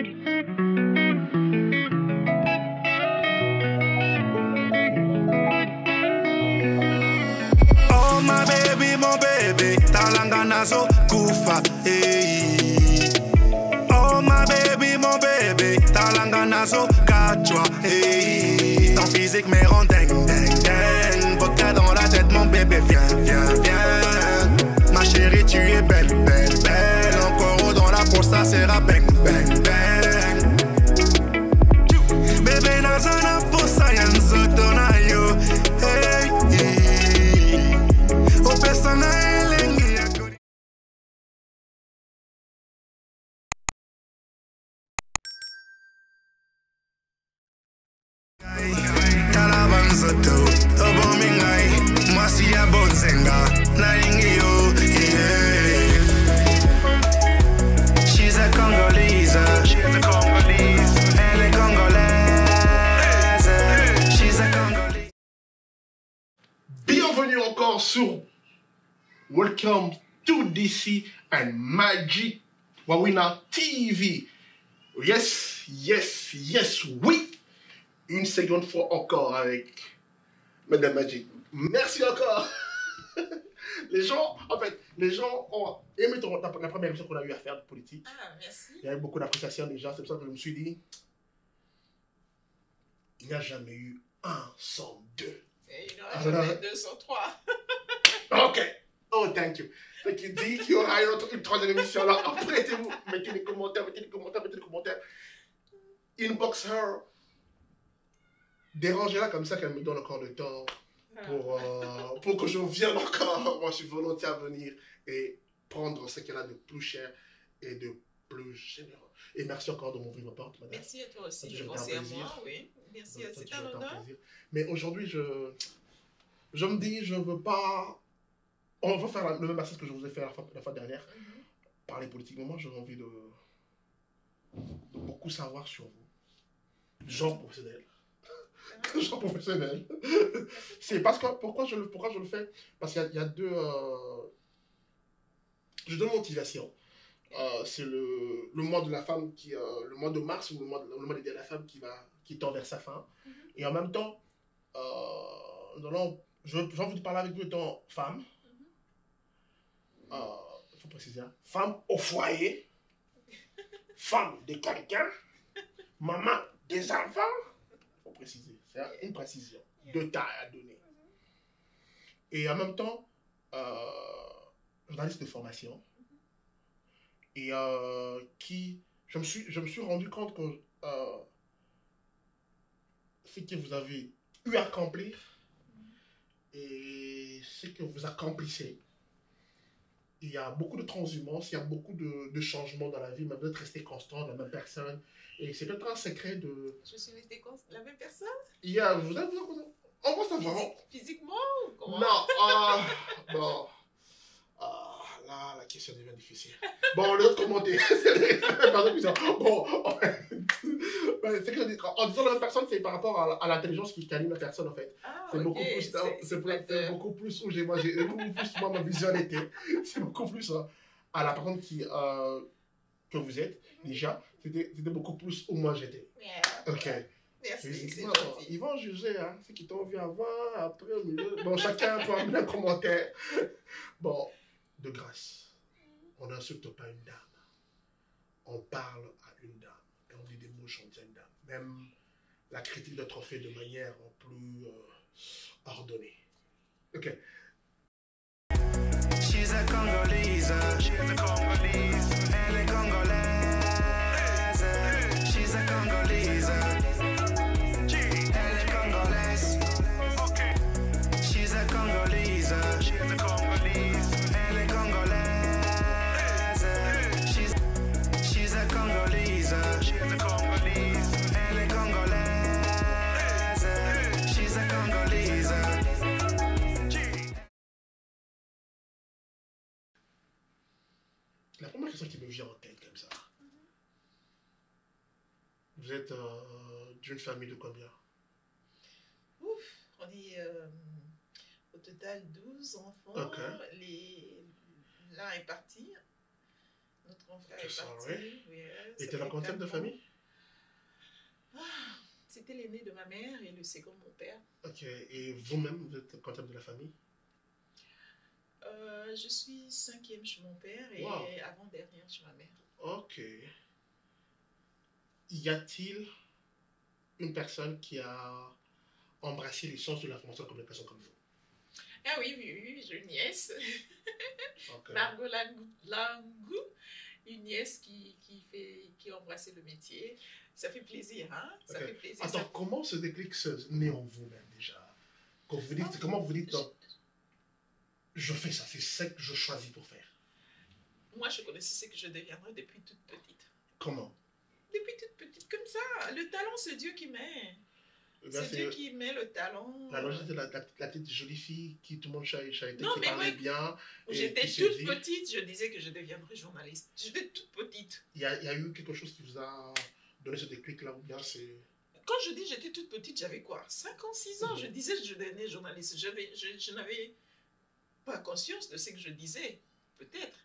Oh my baby, mon bébé, talanga nazo kufa, hey. Oh my baby, mon bébé, talanga nazo kachwa, hey. Ton physique me rend ding ding ding. Vodka dans la tête, mon bébé, viens, viens, viens. Ma chérie, tu es belle, belle, belle. Encore dans la peau, ça sera bang, bang, bang. Bébé, nazana pour ça, y'en sotona yo, hey, hey. Oh, persona elengi ya kuri. Kalabanzoto, Obomingai, Masia Bonzenga, Naingi yo, yeah. She's a Congolese, she's a Congolese, elle est congolaise, she's a Congolese. Bienvenue encore sur Welcome to DC and Magic Wawina TV. Yes, yes, yes, oui. Une seconde fois encore avec Madame Magic. Merci encore. Les gens ont aimé la première émission qu'on a eu à faire de politique. Ah, merci. Il y a eu beaucoup d'appréciation déjà. C'est pour ça que je me suis dit, il n'y a jamais eu un sans deux. Et il y aura jamais 203. Ok. Oh, thank you. Donc, il dit qu'il y aura une troisième émission. Alors, apprêtez-vous. Mettez des commentaires, mettez des commentaires, mettez des commentaires. Inbox her. Dérangez-la comme ça qu'elle me donne encore le temps pour que je vienne encore. Moi, je suis volontaire à venir et prendre ce qu'elle a de plus cher et de plus généreux. Et merci encore de m'ouvrir ma porte, madame. Merci à toi aussi. Ça, Merci à moi, oui. Merci, c'est un honneur. Mais aujourd'hui, je me dis, je veux pas... On va faire le même exercice que je vous ai fait la fois dernière, parler politique. Mais moi, j'ai envie de beaucoup savoir sur vous. Gens professionnels. Gens professionnels. C'est parce que, pourquoi je le fais? Parce qu'il y a deux... J'ai deux motivations. C'est le mois de la femme, le mois de mars, ou le mois de la femme qui tend vers sa fin. Et en même temps, j'ai envie de parler avec vous étant femme. Il faut préciser, hein, femme au foyer, femme de quelqu'un, maman des enfants. Il faut préciser, c'est une précision de taille à donner. Et en même temps, journaliste de formation. Et je me suis rendu compte que ce que vous avez eu à accomplir et ce que vous accomplissez, il y a beaucoup de transhumance, il y a beaucoup de changements dans la vie, mais vous êtes resté constant, la même personne. Et c'est peut-être un secret de... Je suis restée la même personne? Vous êtes... On va savoir. Physiquement ou comment? Non, bon... Là, la question devient difficile. Bon, l'autre commenter. Bon, c'est que je dis, en disant la même personne, c'est par rapport à l'intelligence qui anime la personne, en fait. Ah, c'est beaucoup okay. plus, c'est beaucoup plus où j'ai, moi, ma visualité. C'est beaucoup plus à la personne que vous êtes, déjà. C'était beaucoup plus où moi j'étais. Yeah. Ok. Merci, c'est Non, gentil. ils vont juger, hein, ceux qui t'ont vu avant, après, au milieu. Bon, chacun peut amener un commentaire. Bon, de grâce, on n'insulte pas une dame. On parle à une dame. Et on dit des mots gentils à une dame. Même la critique doit être faite de manière plus ordonnée. Ok. She's a Congolese, she's a Congolese, elle est congolaise, she's a Congolese, elle est congolaise, okay. She's a Congolese, she's a Congolese, elle est congolaise, she's a Congolese, she's a Congolese, elle est congolaise, she's a Congolese. La première question qui me vient en tête comme ça. Vous êtes d'une famille de combien? Ouf, on est au total 12 enfants. Ok. L'un est parti. Notre grand frère est Ça, parti. ouais. Oui, Et ça t'es dans fait combien de 4 ans. famille? C'était l'aîné de ma mère et le second mon père. Ok. Et vous-même, vous êtes combien de la famille? Je suis 5e chez mon père et Wow. avant-dernière chez ma mère. Ok. Y a-t-il une personne qui a embrassé l'essence de l'information comme une personne comme vous? Ah oui, oui, oui, j'ai une nièce, Ok. Margot Langou, une nièce qui a embrassé le métier. Ça fait plaisir, hein? Ça Ok. fait plaisir. Attends, comment ce déclic se naît en vous-même déjà? Quand vous dites, comment vous dites, je fais ça, c'est ça que je choisis pour faire. Moi, je connaissais ce que je deviendrais depuis toute petite. Comment? Depuis toute petite, comme ça. Le talent, c'est Dieu qui met. Eh bien, C'est Dieu qui met le talent. la logique de la petite jolie fille qui tout le monde chahitait, Non, qui mais parlait moi, bien. et J'étais qui se toute dit- petite, je disais que je deviendrais journaliste. J'étais toute petite. Il y a eu quelque chose qui vous a donné ce déclic-là, ou bien c'est... Quand je dis j'étais toute petite, j'avais quoi? 5 ans, 6 ans. Mhm. Je disais que je devenais journaliste. Je n'avais pas conscience de ce que je disais, peut-être.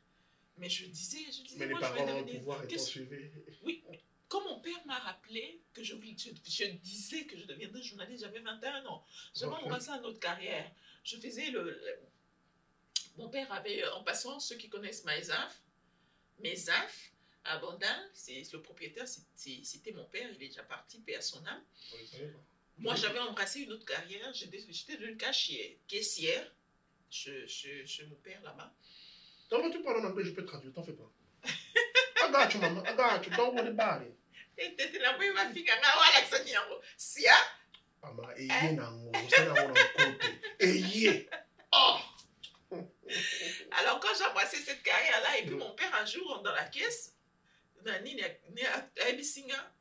Mais je disais Mais les moi, je parents vais ont le devenir... pouvoir étant Qu'est-ce- suivis. Oui, mais quand mon père m'a rappelé que je disais que je deviendrais journaliste, j'avais 21 ans. J'avais Ok. embrassé une autre carrière. Je faisais Mon père avait, en passant, ceux qui connaissent Maisaf, à Bandal, c'est le propriétaire, c'était mon père, il est déjà parti, paix à son âme. On le savait pas. Moi, j'avais embrassé une autre carrière, j'étais devenue caissière chez mon père là-bas. Quand tu parles en anglais, je peux traduire, t'en fais pas. I got you, mama. I got you. Don't worry about it. Et t'étais là, oui, ma fille, Sia. Mama, eye nango, ça n'a pas côté. Eye. Oh. Alors, quand j'ai embrassé cette carrière-là, et puis mon père, un jour, dans la caisse, à Ebisinga,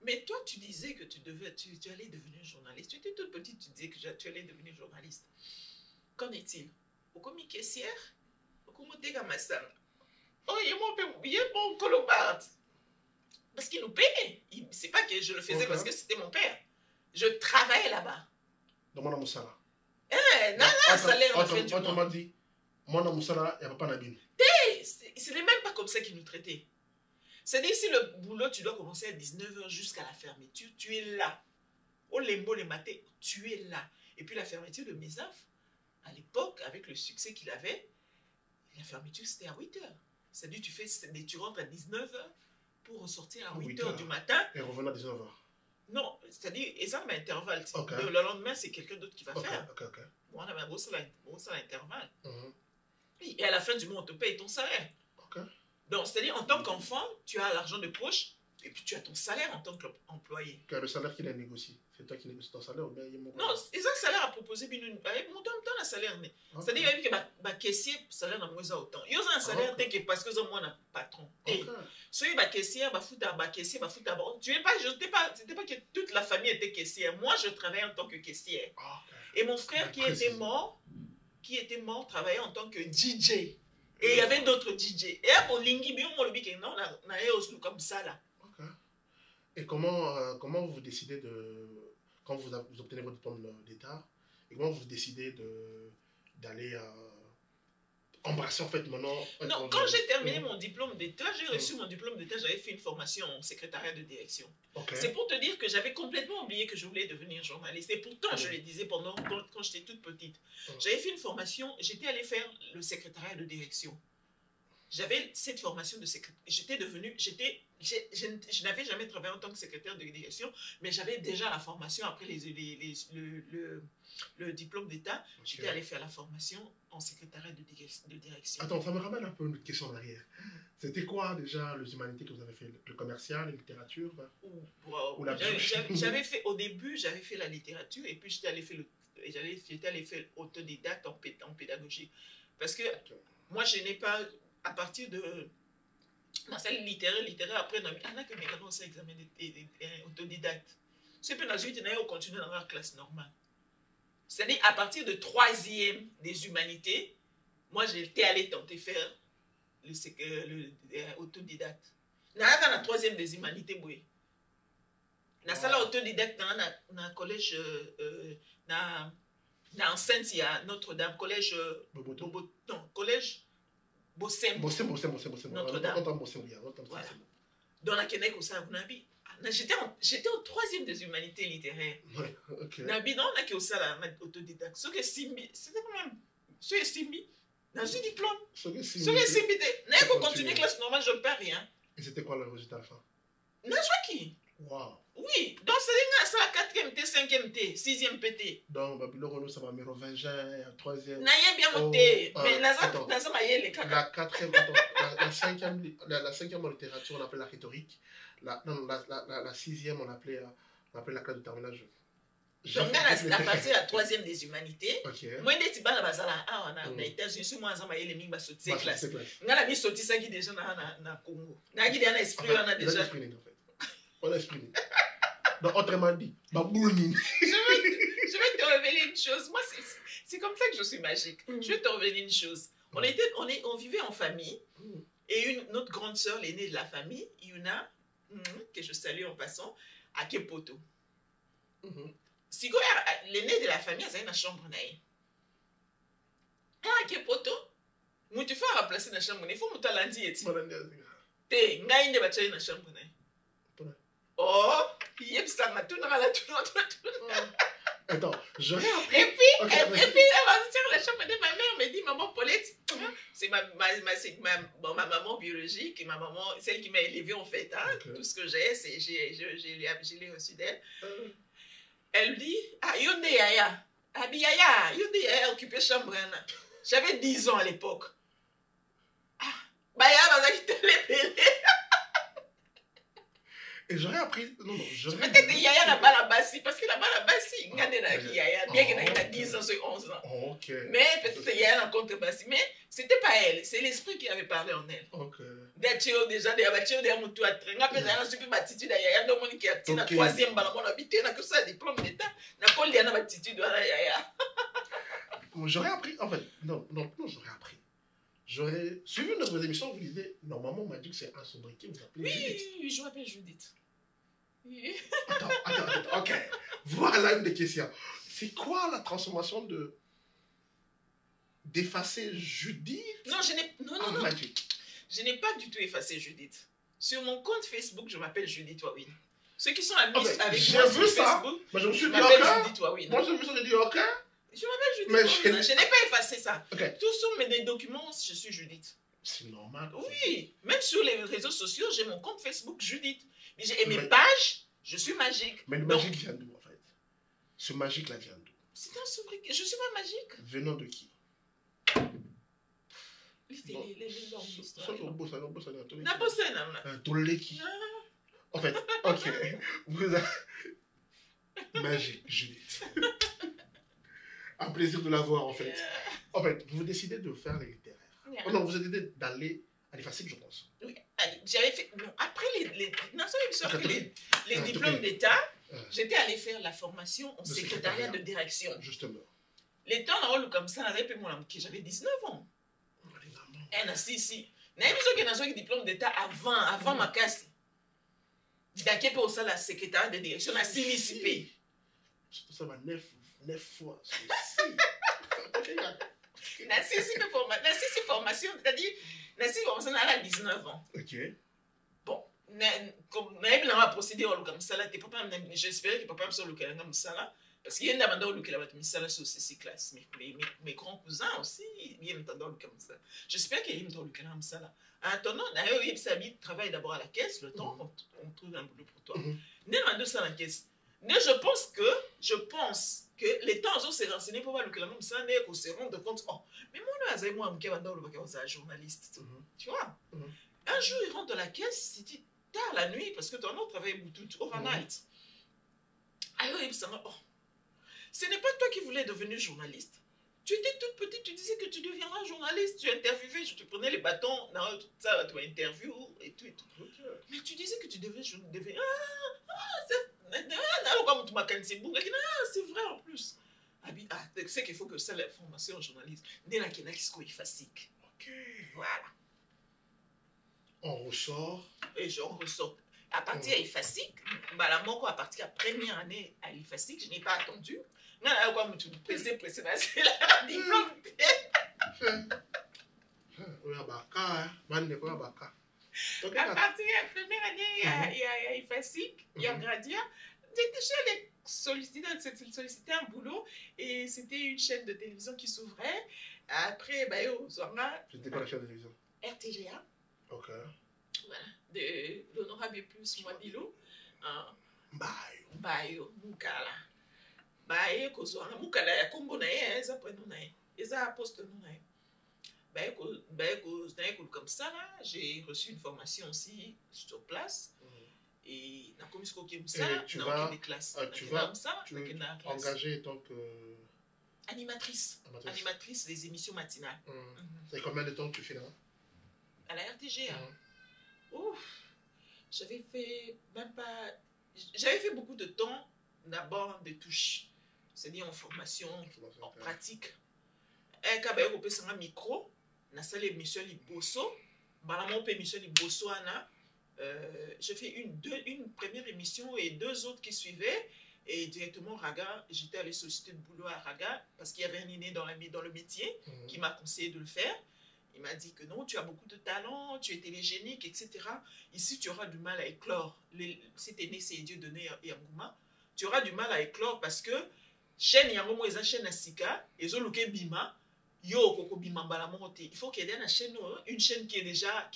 mais toi, tu disais que tu allais devenir journaliste. Tu étais toute petite, tu disais que tu allais devenir journaliste. Qu'en est-il? Au commis caissière, au comité Gamasanga. Oh, il est mon colobard. Parce qu'il nous payait. C'est pas que je le faisais Ok. parce que c'était mon père. Je travaillais là-bas. Dans mon Moussala. Non, salaire à la fin du mois. Autrement dit, moi, dans Moussala, il n'y a pas d'abîme. Ce n'est même pas comme ça qu'ils nous traitaient. C'est-à-dire, si le boulot, tu dois commencer à 19h jusqu'à la fermeture, tu es là. Au lembo le matin, tu es là. Et puis la fermeture de Mesaf, à l'époque, avec le succès qu'il avait, la fermeture, c'était à 8h. C'est-à-dire, tu rentres à 19h pour ressortir à 8h du matin. Et revenir à 19h. Non, c'est-à-dire, et ça, c'est un intervalle. Ok. Le lendemain, c'est quelqu'un d'autre qui va Ok, faire. ok. Bon, on avait un gros salaire intervalle. Mhm. Et à la fin du mois, on te paye ton salaire. Ok. Donc, c'est-à-dire, en tant qu'enfant, tu as l'argent de poche et puis tu as ton salaire en tant qu'employé. Car le salaire qu'il a négocié, c'est toi qui négocies ton salaire ou bien il y a mon... Non, c'est ça, le salaire a proposé, puis nous, mon temps, le salaire. Ok. C'est-à-dire, il y a que caissier, salaire n'a moins autant. Il y a un salaire, Ok. que parce que c'est moi, un patron. Et Ok. ceux qui caissier, caissier, tu es pas, c'était pas que toute la famille était caissière. Moi, je travaillais en tant que caissière. Ok. Et mon frère qui Précise. était mort, travaillait en tant que DJ. Et il y avait d'autres DJ. Et à Bolingi, bien, on le dit non, on a aussi comme ça là. Ok. Et comment vous décidez de... Quand vous obtenez votre diplôme d'État, et comment vous décidez d'aller embrasser en fait maintenant... Non, quand j'ai terminé mon diplôme d'État, j'ai reçu mon diplôme d'État, j'avais fait une formation en secrétariat de direction. Ok. C'est pour te dire que j'avais complètement oublié que je voulais devenir journaliste. Et pourtant, je le disais quand j'étais toute petite. J'avais fait une formation, j'étais allée faire le secrétariat de direction. J'avais cette formation de secrétaire. Je n'avais jamais travaillé en tant que secrétaire de direction, mais j'avais déjà la formation après le diplôme d'État. J'étais allée faire la formation en secrétariat de direction. Attends, ça me ramène un peu une question en arrière. C'était quoi déjà les humanités que vous avez fait? Le commercial, la littérature Ou la j'avais fait, au début, j'avais fait la littérature et puis j'étais allée faire autodidacte en pédagogie. Parce que moi, je n'ai pas, à partir de la salle littéraire, après, on a que mes canons examen autodidacte. C'est puis ensuite, on a continué dans la classe normale. C'est-à-dire, à partir de 3e des humanités, moi, j'étais allée tenter faire autodidacte. Dans la 3e des humanités, oui. Dans la salle autodidacte, dans un collège, dans Saint-Sia, Notre-Dame, collège, Boboto. non, collège Bossem. Notre-Dame. Voilà. Dans la Kenya, j'étais au 3e des humanités littéraires. Ouais, ok. Nabi, non, on a qui au sala autodidacte. Ce que Simbi, c'était quand même. Ce que Simbi, dans un diplôme. Ce que Simbi, n'a pas continué classe normale, je ne perds rien. Et c'était quoi le résultat à la fin? Non, je qui? Wow. Oui, donc c'est la 4e T, 5e T, 6e PT. Donc, Babylone, ça va me revenger, 3e. N'a rien bien monté, mais dans un les caca. La 4e, la 5e en littérature, on appelait la rhétorique. La 6e, on appelait la classe de terminage. Donc, à partir de la 3e des humanités, moi, je suis en États-Unis, je suis moi, je suis en classe. Je suis sorti déjà dans Congo. Je suis en esprit, on a déjà. On a exprimé. Donc, autrement dit, je vais te révéler une chose. Moi, c'est comme ça que je suis magique. Je vais te révéler une chose. On vivait en famille, et notre grande sœur, l'aînée de la famille, Yuna, que je salue en passant, à Kepoto. Si l'aîné de la famille, c'est une chambre. À Kepoto, tu fais remplacer la chambre. Il faut que tu aies lundi. Tu es une chambre. Oh, il est ça, tout Attends, j'aurais appris. Et puis, elle va sur la chambre de ma mère, me dit, maman Paulette, c'est ma maman biologique, et ma maman, celle qui m'a élevée en fait. Hein, tout ce que j'ai, je l'ai reçu d'elle. Elle dit, ah, Yonde Yaya, Yaya, Yonde Yaya occupé chambre. J'avais 10 ans à l'époque. Ah, Yaya, va quitter les bébés. Et j'aurais appris. Non, j'aurais. Peut-être que Yaya n'a pas la bassi, parce que là-bas, la bassi, regardez la Yaya, bien qu'elle a 10 ans, 11 ans. Ok. Mais peut-être que Yaya n'a contrebassi. Mais c'était pas elle, c'est l'esprit qui avait parlé en elle. Ok. Déjà, des Moutou à train. Après, j'ai un super attitude à Yaya, donc on qui a la 3e balle, on a habité, on a que ça, diplôme d'État. On a pas lié à l'attitude à Yaya. J'aurais appris, en fait, non, j'aurais appris. J'aurais suivi une de vos émissions, vous disiez, normalement, on m'a dit que c'est un sobriquet, vous appelez Judith. Oui, je m'appelle Judith. Oui. Attends, ok. Voilà une des questions. C'est quoi la transformation d'effacer Judith? Non, Magic. Je n'ai pas du tout effacé Judith. Sur mon compte Facebook, je m'appelle Judith Wawin. Ceux qui sont amis avec moi sur Facebook, je me suis dit, Judith Wawin. Moi, j'ai vu ça, j'ai dit, ok. Je m'appelle Judith Wawin. Je n'ai pas effacé ça. Okay. Tout sur mes documents, je suis Judith. C'est normal. Oui. Même sur les réseaux sociaux, j'ai mon compte Facebook Judith. Et mes pages, je suis magique. Mais le magique vient d'où, en fait? Ce magique-là vient d'où? C'est un sobriquet. Je ne suis pas magique. Venant de qui? En fait, ok. Vous avez... Magique, Judith. Un plaisir de la voir, en fait. En fait, vous décidez de faire les littéraires. Oh non, vous décidez d'aller à l'EFACIC, je pense. Oui, j'avais fait... Bon, après les diplômes d'État, j'étais allée faire la formation en secrétariat de direction. Justement. Les temps, là, comme ça, j'avais 19 ans. Si. J'ai diplôme d'État avant ma casse. J'ai pour ça la secrétaire de direction, la CNICP. Ça va 9 fois. La formation, c'est-à-dire, la formation, elle a 19 ans. Ok. Bon, comme on a procédé comme ça, j'espérais que papa me soit le cas comme ça. Parce qu'il y a un abandon qui a mis ça sur ces classes. Mes grands cousins aussi, ils aiment t'entendre comme ça. J'espère qu'ils aiment t'entendre comme ça. En attendant, d'ailleurs, Yves Sabi travaille d'abord à la caisse, le temps qu'on trouve un boulot pour toi. Né dans deux ça à la caisse. Mais je pense que les temps où s'est renseigné pour voir le comme ça, qu'on se rende compte, oh, mais moi, je suis un journaliste. Tu vois? Un jour, il rentre dans la caisse, c'était tard la nuit, parce que ton autre travaillait tout overnight. Alors, Yves Sabi, oh. Ce n'est pas toi qui voulais devenir journaliste. Tu étais toute petite, tu disais que tu deviendras journaliste. Tu interviewais, je te prenais les bâtons, tout ça, tu interview et tout. Mais tu disais que tu devais devenir... c'est vrai en plus. Tu sais qu'il faut que ça, la formation en journaliste. Ok. Voilà. On ressort. Et on ressort. À partir d'IFASIC, la mort à partir de la première année à l'IFASIC, je n'ai pas attendu. Oui, à Baka, bande quoi, Baka. À partir de la première année, il y a IFASIC, il y a Gradia. J'étais chez les solliciter un boulot et c'était une chaîne de télévision qui s'ouvrait. Après, bah, c'était quoi la chaîne de télévision? RTGA. Ok. Voilà. De l'honorable plus Mwadilo. Bayo, Mukala. Bayo, Kozwana. Mukala, ya kombo na ye, eza prénom na ye. Eza poste na ye. Comme ça, là, j'ai reçu une formation aussi sur place. Et tu vas engager tant que animatrice des émissions matinales. C'est combien de temps que tu fais là? À la RTGA. Ouf, j'avais fait beaucoup de temps d'abord de touche, c'est-à-dire en formation, en pratique. Et quand on peut un micro, na salle émission Liboso, balamon pe émission Liboso ana. J'ai fait une première émission et 2 autres qui suivaient. Et directement, Raga, j'étais allée solliciter le boulot à Raga parce qu'il y avait un inné dans le métier qui m'a conseillé de le faire. Il m'a dit que non, tu as beaucoup de talent, tu es télégénique, etc. Ici, tu auras du mal à éclore. Si tu es né, c'est Dieu donné à Yamouma. Tu auras du mal à éclore parce que chaîne Yamouma, ils ont chaîne Asika, ils ont loqué Bima. Yo, Koko Bima Balamonte. Il faut qu'il y ait une chaîne qui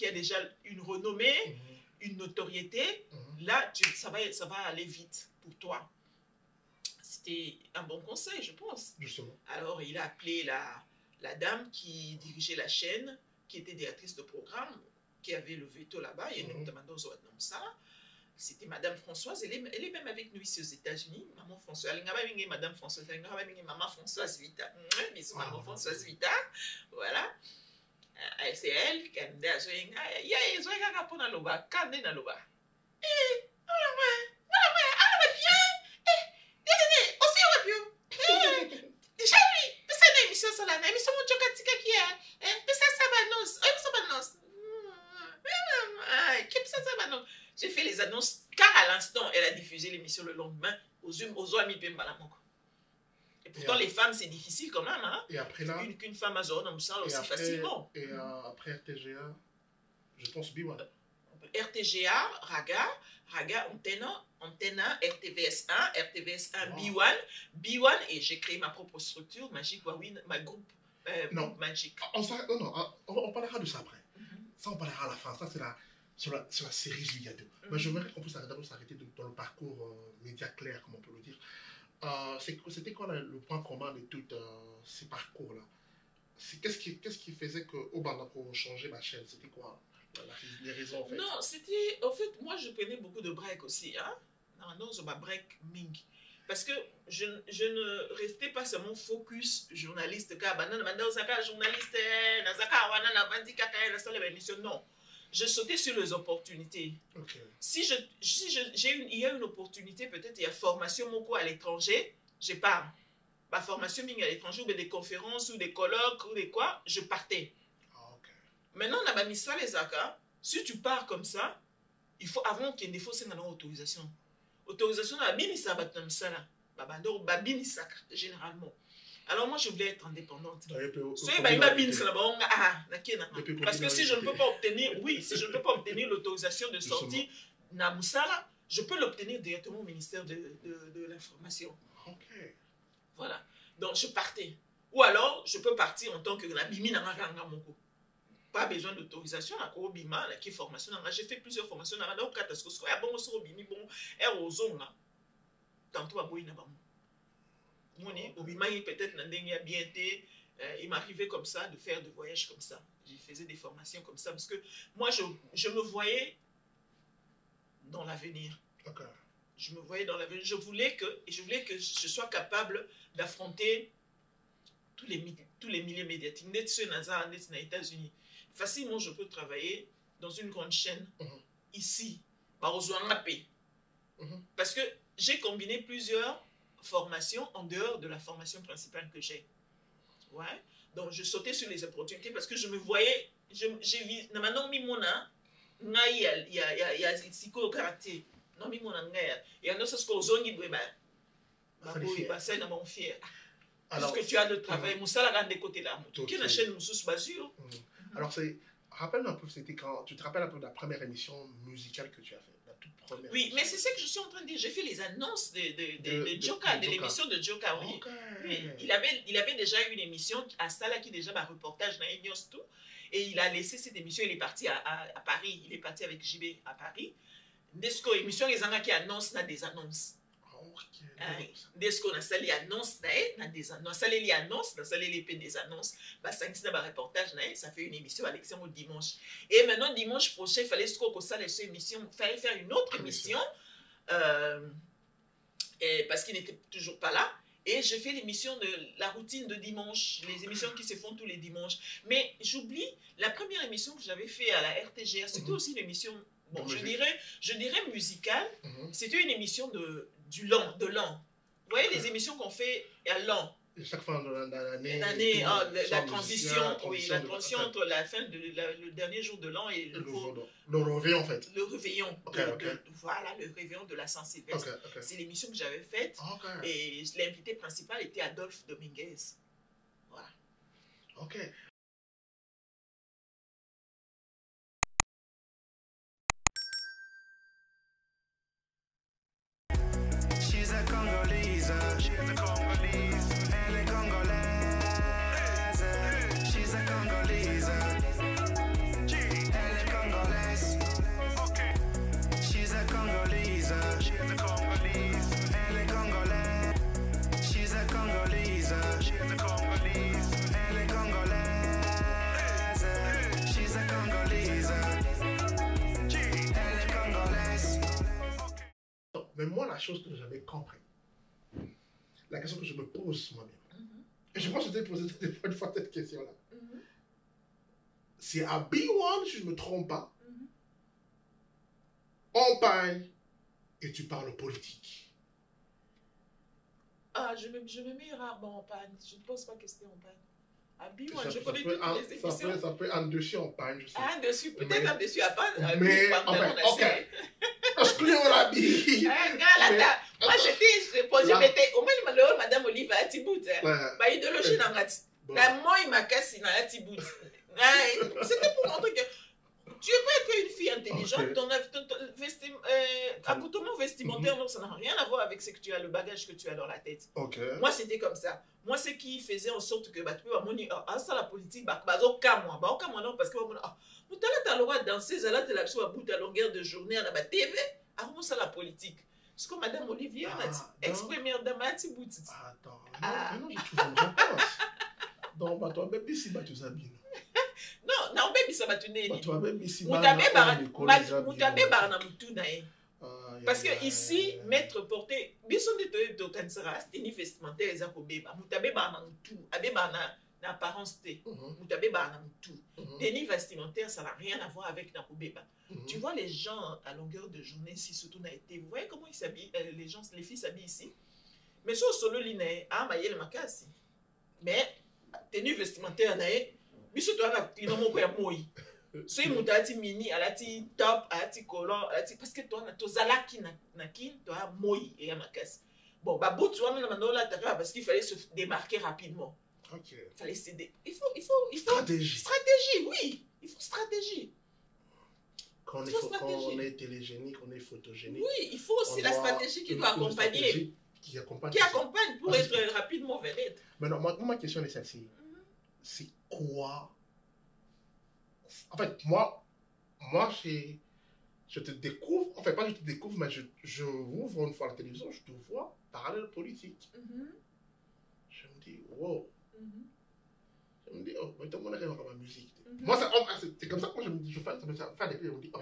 a déjà une renommée. Une notoriété, là, ça va aller vite pour toi. C'était un bon conseil, je pense. Justement. Alors, il a appelé la dame qui dirigeait la chaîne, qui était directrice de programme, qui avait le veto là-bas. Il y a une ça. C'était Madame Françoise. Elle est même avec nous ici aux États-Unis. Maman Françoise. Madame Françoise. Maman Françoise Vita. Bisous, Maman Françoise Vita. Voilà. C'est elle qui a dit à Zoé, il y a Zoé qui a répondu à l'oba, quand est-ce l'oba? Aussi on va bien. Déjà lui, c'est une émission sur la émission mon chocatica qui est, ça banos, j'ai fait les annonces car à l'instant elle a diffusé l'émission le lendemain aux amis Pembalamoko. Et pourtant, les femmes, c'est difficile quand même. Hein? Et après là, qu'une femme a zone comme ça aussi facilement. Et après RTGA, je pense Biwan. RTGA, Raga, Antena, RTVS1, RTVS1, Biwan, et j'ai créé ma propre structure, Magic Wawin, ma groupe Magic. On parlera de ça après. Ça, on parlera à la fin. Ça, c'est sur la série Juliado. Mais je voudrais qu'on puisse d'abord s'arrêter dans le parcours média clair, comme on peut le dire. C'était quoi le point commun de tous ces parcours-là? Qu'est-ce qui faisait que Obandako changeait ma chaîne? C'était quoi les raisons en fait? Non, c'était... En fait, moi, je prenais beaucoup de breaks aussi. Hein? Non, je break Ming. Parce que je ne restais pas seulement focus journaliste. Non. Je sautais sur les opportunités. Okay. Il y a une opportunité, peut-être il y a formation moko à l'étranger, je pars. Ma formation à l'étranger, ou des conférences, ou des colloques, ou des quoi, je partais. Okay. Maintenant, on a mis ça les accords. Si tu pars comme ça, il faut avant qu'il y ait des fausses autorisation. Autorisation, on a mis ça, généralement. Alors moi, je voulais être indépendante. Parce que si je ne peux pas obtenir, l'autorisation de sortie, je peux l'obtenir directement au ministère de l'Information. Okay. Voilà. Donc, je partais. Ou alors, je peux partir en tant que Nabimi Nanga Moko. Pas besoin d'autorisation, formation. J'ai fait plusieurs formations. Tantôt à Boïna. Peut-être il m'arrivait comme ça de faire des voyages comme ça. Je faisais des formations comme ça parce que moi je me voyais dans l'avenir. Okay. Je me voyais dans l'avenir. Je voulais que je sois capable d'affronter tous les milieux médiatiques. Aux États-Unis. Facilement, je peux travailler dans une grande chaîne ici, parce que j'ai combiné plusieurs formation en dehors de la formation principale que j'ai. Ouais. Donc, je sautais sur les opportunités parce que je me voyais, j'ai vu, maintenant, il y a psycho caractère. Non, il y a un autre chose qui est fier. Parce que tu as le travail, Moussa la grande côté là. Qui est la chaîne Moussous Basur. Alors, rappelle-nous un peu, c'était quand... Tu te rappelles un peu de la première émission musicale que tu as faite? La toute première Oui, émission. mais c'est ce que je suis en train de dire. J'ai fait les annonces de Joka, de l'émission de Joka, oui. Okay. Oui. Il avait déjà une émission à Sala qui déjà un reportage dans Ignos tout. Et il a laissé cette émission, il est parti à Paris. Il est parti avec JB à Paris. Desco, émission, les gens qui annoncent des annonces. Desco, na sali annonce, na des annonces. Sali les annonces, na sali les des annonces. Bah, ça un reportage, ça fait une émission à l'exemple dimanche. Et maintenant, dimanche prochain, il fallait que ça laisse une émission, il fallait faire une autre émission. Parce qu'il n'était toujours pas là. Et je fais l'émission de la routine de dimanche, les émissions qui se font tous les dimanches. Mais j'oublie, la première émission que j'avais fait à la RTGR, c'était aussi une émission, bon, je dirais musicale. C'était une émission de l'an. Vous voyez les émissions qu'on fait à l'an. Chaque fois dans l'année. La transition, oui, la transition entre la fin le dernier jour de l'an et le réveillon, en fait. Le réveillon. Voilà, le réveillon de la Saint-Sylvestre. C'est l'émission que j'avais faite. Et l'invité principal était Adolphe Dominguez. Voilà. Ok. She's a Congolese. She's a Congolese. Elle est congolaise. She's a Congolese. Elle est congolaise. Okay. She's a Congolese. She's a Congolese. Elle est congolaise. She's a Congolese. She's a Congolese. Elle est congolaise. She's a Congolese. Elle est congolaise. Mais moi, la chose que j'avais compris, la question que je me pose moi-même, et je pense que je t'ai posé une fois cette question-là, c'est à B1, si je ne me trompe pas, on parle et tu parles politique. Ah, je me mets rarement en panne. Je ne pose pas que c'était en panne. À B1, je connais toutes les émissions. Ça peut en dessus en panne, je sais. En dessus, peut-être en dessus à panne. Mais, enfin, ok. Excluons la bille. Moi, je mettais, au moins, le Madame Olive à Tibout. Ma idéologie dans la moi, il m'a cassé dans la Tibout. C'était pour montrer que tu peux être une fille intelligente, ton accoutrement vestimentaire, non, ça n'a rien à voir avec ce que tu as, le bagage que tu as dans la tête. Moi, c'était comme ça. Moi, ce qui faisait en sorte que tu peux avoir ça, la politique, aucun mois, non, parce que tu as le droit de danser, tu as le bout à longueur de journée à la TV, avant ça, la politique. C'est comme Madame Olivier, on a dit, ex-première dame à Tibout. Attends, non, je trouve une réponse. Donc, toi, baby, si tu s'habilles. Non, baby, ça va tenir. Parce que ici, maître porté, bison de cancer, c'est ni vestimentaire, les akobeba. Moutabe barna tout, abe barna apparence té. Moutabe barna tout. Ni vestimentaire, ça n'a rien à voir avec nakobeba. Tu vois les gens à longueur de journée, si surtout n'a été, vous voyez comment ils s'habillent, les filles s'habillent ici. Mais sur solo liné, ah maïe le makasi. Mais tenue vestimentaire nae. Biso to ana inomo ko ya moi. So imutati mini alati top alati colon alati parce que toi na to zalaki na kin to a moi et ya makasi. Bon ba bout wana na manola taka parce qu'il fallait se démarquer rapidement. OK. Il fallait céder. Il faut stratégie, oui, il faut stratégie. Quand on est télégénique, on est photogénique. Oui, il faut aussi la stratégie qui doit accompagner. Qui accompagne pour être rapidement vedette. Maintenant, ma question est celle-ci. C'est quoi? En fait, moi je te découvre, enfin pas je te découvre, mais je ouvre une fois la télévision, je te vois parler de politique. Je me dis, wow. Je me dis, oh, mais tout le monde arrive à ma musique. Moi, c'est comme ça que moi je me dis, je fais des clips, je me dis, oh,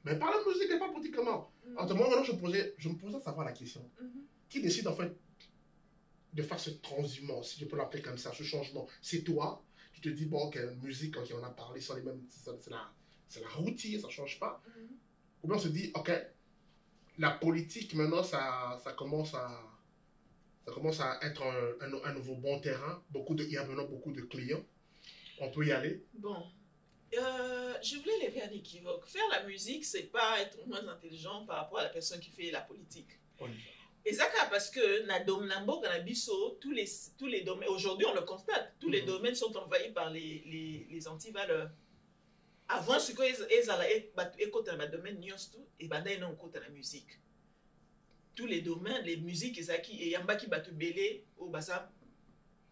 mais parler de musique et pas politique comment? Alors, moi, maintenant, je me posais à savoir la question. Qui décide en fait de faire ce transhumance, si je peux l'appeler comme ça, ce changement? C'est toi, tu te dis, bon, ok, musique, ok, on a parlé, c'est la routine, ça ne change pas. Ou bien on se dit, ok, la politique, maintenant, ça commence à être un nouveau bon terrain. Il y a maintenant beaucoup de clients. On peut y aller. Bon. Je voulais lever un équivoque. Faire la musique, c'est pas être moins intelligent par rapport à la personne qui fait la politique. Et ça, parce que tous les domaines, aujourd'hui on le constate, tous les domaines sont envahis par les antivaleurs. avant ce que ezala ekota na domaine nyonso et banda ina okota na musique. Tous les domaines, les musiques ezaki et yambaki bato belé au baza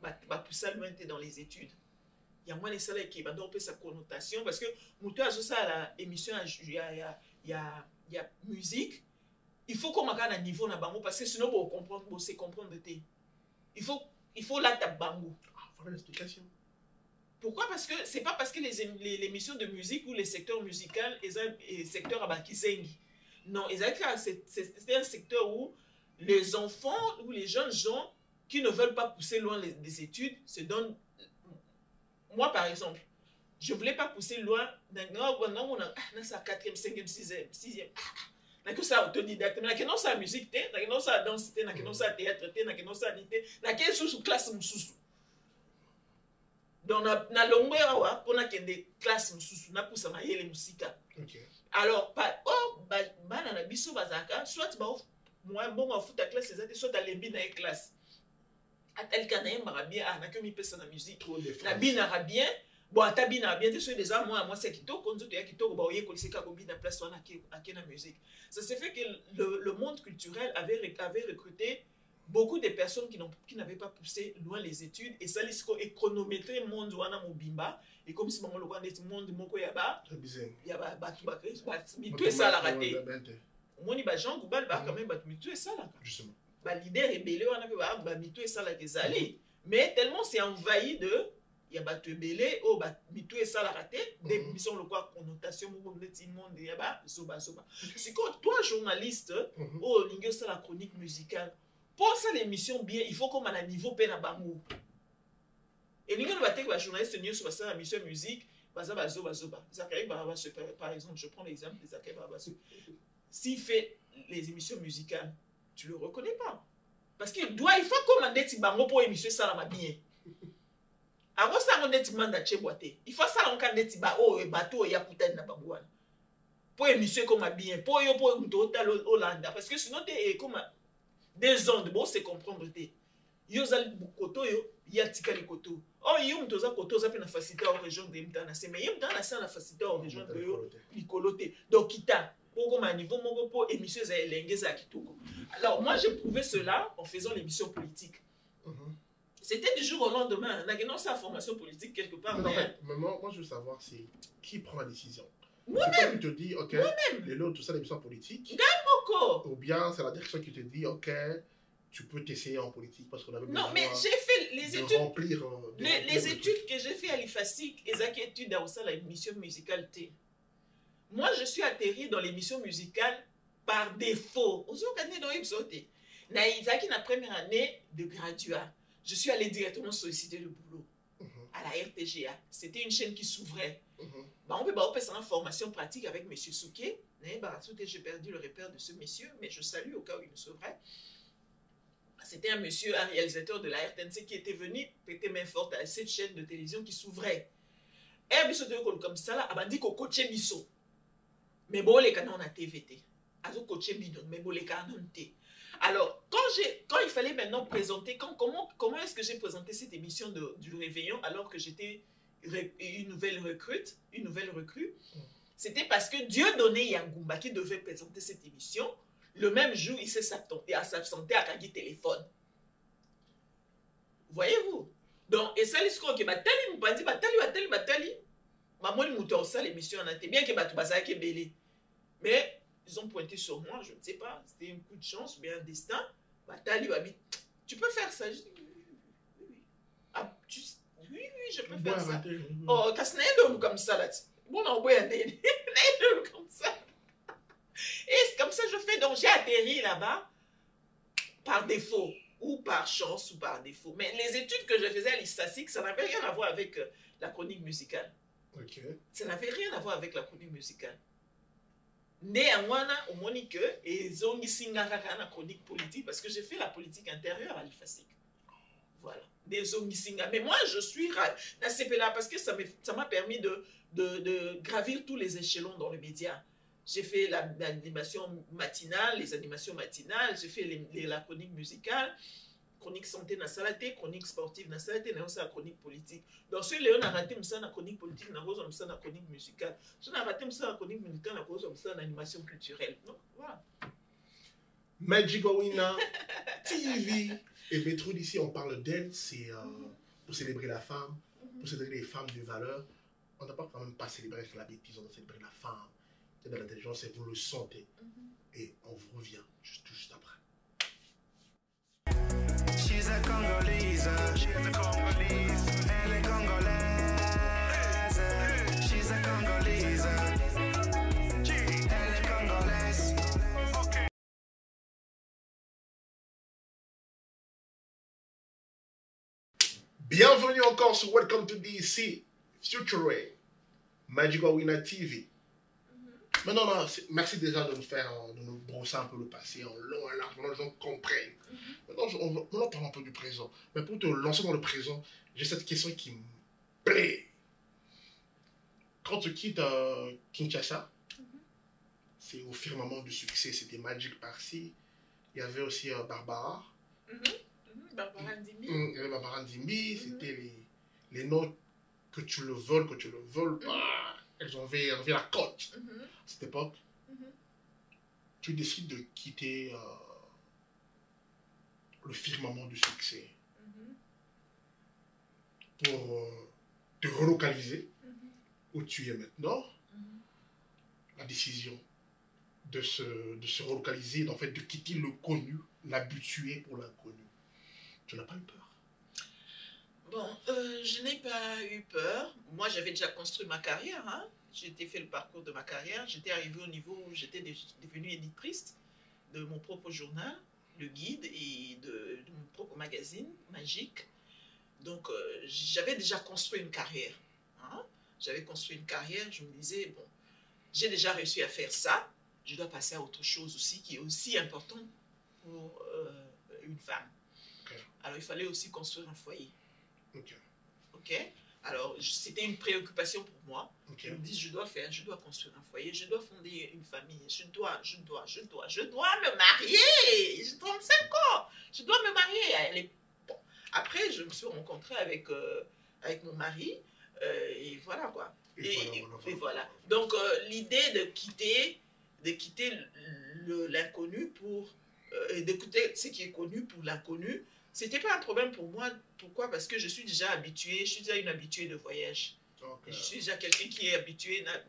ba poussa loin dans les études. Il y a moins de salaire qui va donc sa connotation parce que muto azo ça la émission il y a musique. Il faut qu'on marque un niveau na bango parce que sinon pour comprendre pour se comprendre té. Il faut la ta bango. Voilà l'explication. Pourquoi? Parce que c'est pas parce que les émissions de musique ou les secteurs musicaux et secteur abakizengi. Non, c'est un secteur où les enfants ou les jeunes gens qui ne veulent pas pousser loin des études se donnent. Moi, par exemple, je ne voulais pas pousser loin dans sa 4e, 5e, 6e. Dans ça autodidacte, mais dans sa musique, dans sa danse, dans sa théâtre, dans sa nité, dans sous classe sous. Donc na longwe awa pour na des classes sous na poussa na yele musika. Alors bana na biso bazaka soit ba moi bon en foot à classe les soit à lembi na classe. Atel kana yemba bien na que mi pesa na musique. Na bina bien bon atabina bien tu déjà moi c'est kitoko nzoto ya kitoko ba oye koliseka ko bina place wana ki na musique. Ça s'est fait que le monde culturel avait recruté beaucoup de personnes qui n'avaient pas poussé loin les études et ça les chronométré le monde wana mobimba et comme si maman le quoi net monde moko yaba batu ba tout ça la raté moni ba Jean Goubal ba quand même ba tout ça là justement ba leader rebelle wana ba tout ça là kezali mais tellement c'est envahi de ya ba tebele o ba tout ça la raté des missions le quoi connotation moko net monde yaba zoba c'est quand toi journaliste oh lingo ça la chronique musicale. Pour ça, l'émission bien, il faut qu'on ait un niveau peine à bamou. Et nous, les journalistes, nous sommes sur la mission musique, par exemple, je prends l'exemple de Zachary Barabassou. S'il fait les émissions musicales, tu ne le reconnais pas. Parce qu'il faut commander des bango pour émission ça la bien. Avant ça, on a des mandats chez boité. Il faut ça, on a des bateaux, il y a putain de babouane. Pour émission comme bien, pour total Hollande. Parce que sinon, tu es comme. Des ondes, bon, c'est comprendre. Yo zali koto yo, ya tika li koto. Oh, yo mtoza koto za pe na facilité en région de mtana. C'est mais yo mtana ça na facilité en région de yo likolote. Donc kita, pour comme un niveau mon pour émission za elenge za kitoko. Alors moi j'ai prouvé cela en faisant l'émission politique. C'était du jour au lendemain. On a gagné sa formation politique quelque part. Mais en fait, moi je veux savoir c'est qui prend la décision. Moi-même. Tu te dis, ok, les lots, tout ça, l'émission politique. Ou bien c'est la direction qui te dit, ok, tu peux t'essayer en politique parce qu'on avait besoin. Non, mais j'ai fait les études. Remplir, les études que j'ai fait à l'IFASIC, et ça études dans ça, l'émission musicale. Moi, je suis atterri dans l'émission musicale par défaut. Aux autres années, dans l'Ipsoté. Naïzaki, la première année de graduat, je suis allé directement solliciter le boulot à la RTGA. C'était une chaîne qui s'ouvrait. Bah, on peut faire une formation pratique avec M. Souké. J'ai perdu le repère de ce monsieur, mais je salue au cas où il me sauverait. C'était un monsieur, un réalisateur de la RTNC qui était venu prêter main forte à cette chaîne de télévision qui s'ouvrait. Et un monsieur comme ça, il a dit qu'on coachait Bisso. Mais bon, les canons ont TVT. Azo coaché bidon, mais bon, les canons ont. Alors, quand il fallait maintenant présenter, comment est-ce que j'ai présenté cette émission du Réveillon alors que j'étais une nouvelle recrue, c'était parce que Dieudonné Yangumba qui devait présenter cette émission, le même jour, il s'est s'absenté à Kagi téléphone. Voyez-vous? Donc, et ça, les scores qui batali, maman mouton ça l'émission en a été bien que Batoubaza qui est belé. Mais ils ont pointé sur moi, je ne sais pas, c'était un coup de chance, bien un destin. Batali Babi, tu peux faire ça? Je dis, oui. Ah, oui, je peux faire ça. Oh, casse un comme ça là. Bon, on voit un comme ça. Et c'est comme ça que je fais. Donc, j'ai atterri là-bas par défaut, ou par chance, ou par défaut. Mais les études que je faisais à l'ISTASIC, ça n'avait rien à voir avec la chronique musicale. Ça n'avait rien à voir avec la chronique musicale. Néanmoins, au Monique, et Zongi Singara la chronique politique, parce que j'ai fait la politique intérieure à l'IFASIC. Voilà. Des Zongi Singara. Mais moi, je suis dans CPLA parce que ça m'a permis de gravir tous les échelons dans le média. J'ai fait l'animation matinale, les animations matinales, j'ai fait la chronique musicale, chronique santé na salate, chronique sportive na salate, na aussi la chronique politique. Donc si Léon a raté ça na chronique politique, na cause ça na chronique musicale. Si on a raté ça na chronique musicale, na cause ça na animation culturelle. Donc voilà. Magic Wawina TV. Et Bétrude, ici, on parle d'elle, c'est pour célébrer la femme, pour célébrer les femmes de valeur. On n'a pas quand même pas célébré la bêtise, on a célébré la femme. C'est de l'intelligence et vous le sentez. Et on vous revient juste après. She's a Congolese. She's a Congolese. Elle est congolaise. She's a Congolese. Elle est congolaise. Okay. Bienvenue encore sur Welcome to DC, Futuring, Magic Wawina TV. Maintenant, merci déjà de nous brosser un peu le passé en long et large, les gens comprennent. Maintenant, on parle un peu du présent. Mais pour te lancer dans le présent, j'ai cette question qui me plaît. Quand tu quittes Kinshasa, c'est au firmament du succès, c'était Magic par-ci. Il y avait aussi Barbara. Barbara Ndimbi. Il y avait Barbara Ndimbi, c'était les noms que tu le voles pas. Elles ont enlevé la cote. À cette époque, tu décides de quitter le firmament du succès pour te relocaliser où tu es maintenant. La décision de se relocaliser, en fait, de quitter le connu, l'habitué pour l'inconnu. Tu n'as pas eu peur? Bon, je n'ai pas eu peur. Moi, j'avais déjà construit ma carrière. Hein. J'étais fait le parcours de ma carrière. J'étais arrivée au niveau où j'étais devenue éditrice de mon propre journal, Le Guide, et de mon propre magazine, Magique. Donc, j'avais déjà construit une carrière. Hein. J'avais construit une carrière. Je me disais, bon, j'ai déjà réussi à faire ça. Je dois passer à autre chose aussi, qui est aussi important pour une femme. Okay. Alors, il fallait aussi construire un foyer. Ok. Alors, c'était une préoccupation pour moi. Okay. Je me dis, je dois construire un foyer, je dois fonder une famille, je dois me marier. J'ai 35 ans, je dois me marier. Bon. Après, je me suis rencontrée avec mon mari, et voilà quoi. Et voilà. Donc, l'idée de quitter l'inconnu d'écouter ce qui est connu pour l'inconnu, c'était pas un problème pour moi. Pourquoi? Parce que je suis déjà habituée, je suis déjà une habituée de voyage. Okay. Je suis déjà quelqu'un qui est habitué. La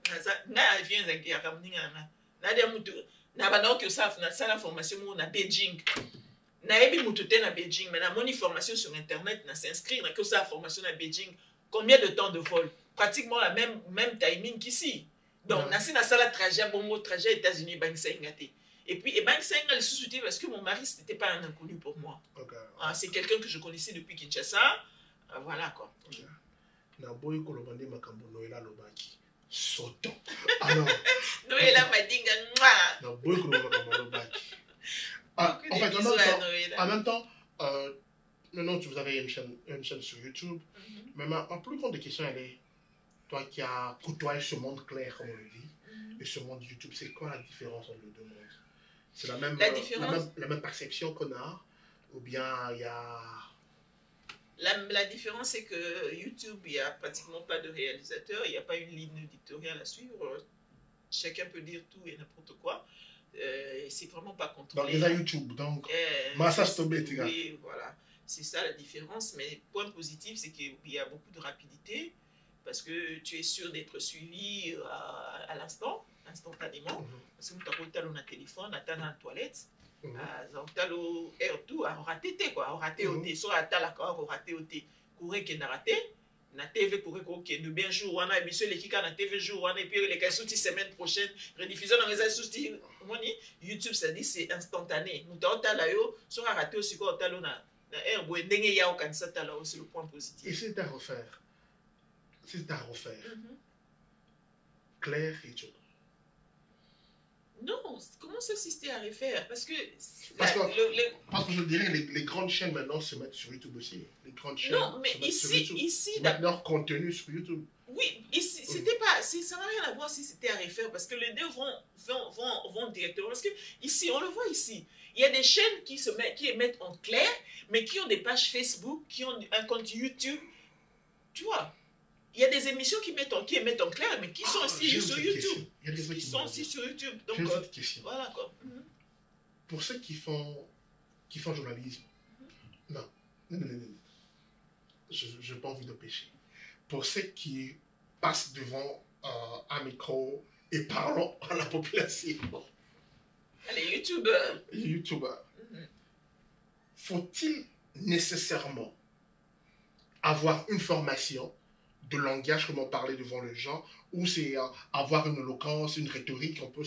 formation à Beijing. Beijing, mais la formation sur Internet, s'inscrire que ça formation à Beijing. Combien de temps de vol? Pratiquement la même timing qu'ici. Donc, na sala trajet, bon trajet États-Unis, et puis, Bank Senga le sous-souté parce que mon mari, ce n'était pas un inconnu pour moi. Okay. Ah, c'est quelqu'un que je connaissais depuis Kinshasa. Voilà quoi. Noëlla Madinga. En même temps, maintenant vous avez une chaîne sur YouTube. Mais ma plus grande question, elle est, toi qui as côtoyé ce monde clair, comme on le dit, et ce monde YouTube, c'est quoi la différence entre les deux mondes? C'est la même perception qu'on a, ou bien il y a... La différence, c'est que YouTube, il n'y a pratiquement pas de réalisateur, il n'y a pas une ligne éditoriale à suivre. Chacun peut dire tout et n'importe quoi. C'est vraiment pas contrôlé. Donc, il y a YouTube, donc, massage tombé, tu vois. Oui, voilà. C'est ça la différence. Mais point positif, c'est qu'il y a beaucoup de rapidité, parce que tu es sûr d'être suivi à l'instant. Instantanément, parce que tu as un téléphone, tu as une toilette, tu as raté, quoi, raté au thé, soit tu as la raté au thé, courir qui n'a raté, na TV courir qui de bien jour, on a émission les qui na TV jour, on a et puis les cas sortis semaine prochaine, rediffusion dans les sorties, YouTube ça dit c'est instantané. Nous tu as là yo, soit raté aussi quoi, tu as na air boy ndenge ya au cancer tu as là aussi le point positif. Et c'est à refaire. Claire et tout. Non, comment ça c'était à refaire? Parce que je dirais les grandes chaînes maintenant se mettent sur YouTube aussi. Les grandes chaînes se mettent sur YouTube. Mettent leur contenu sur YouTube. Oui, ici, c'était pas, ça n'a rien à voir si c'était à refaire, parce que les deux vont directement. Parce que ici, on le voit ici, il y a des chaînes qui émettent en clair, mais qui ont des pages Facebook, qui ont un compte YouTube. Tu vois, il y a des émissions qui émettent en clair, mais qui sont aussi sur YouTube. Il y a des qui sont aussi sur YouTube. Donc, j'ai une autre question. Voilà quoi. Pour ceux qui font journalisme, non. Je n'ai pas envie de pécher. Pour ceux qui passent devant un micro et parlent à la population. Les youtubeurs. Faut-il nécessairement avoir une formation de langage, comment parler devant les gens, ou c'est avoir une éloquence, une rhétorique, on peut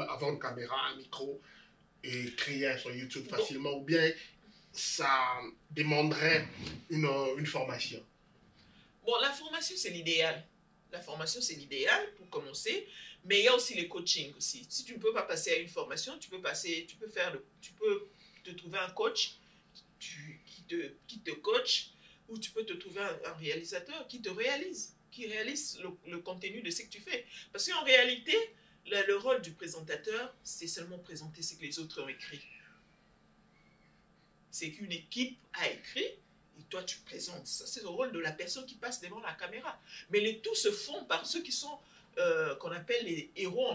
avoir une caméra, un micro et créer sur YouTube facilement, ou bien ça demanderait une formation? Bon, la formation, c'est l'idéal. La formation, c'est l'idéal pour commencer. Mais il y a aussi les coachings aussi. Si tu ne peux pas passer à une formation, tu peux te trouver un coach qui te coach, ou tu peux te trouver un réalisateur qui réalise le contenu de ce que tu fais. Parce qu'en réalité, le rôle du présentateur, c'est seulement présenter ce que les autres ont écrit. C'est qu'une équipe a écrit, et toi tu présentes. Ça, c'est le rôle de la personne qui passe devant la caméra. Mais les tout se font par ceux qui sont, qu'on appelle les héros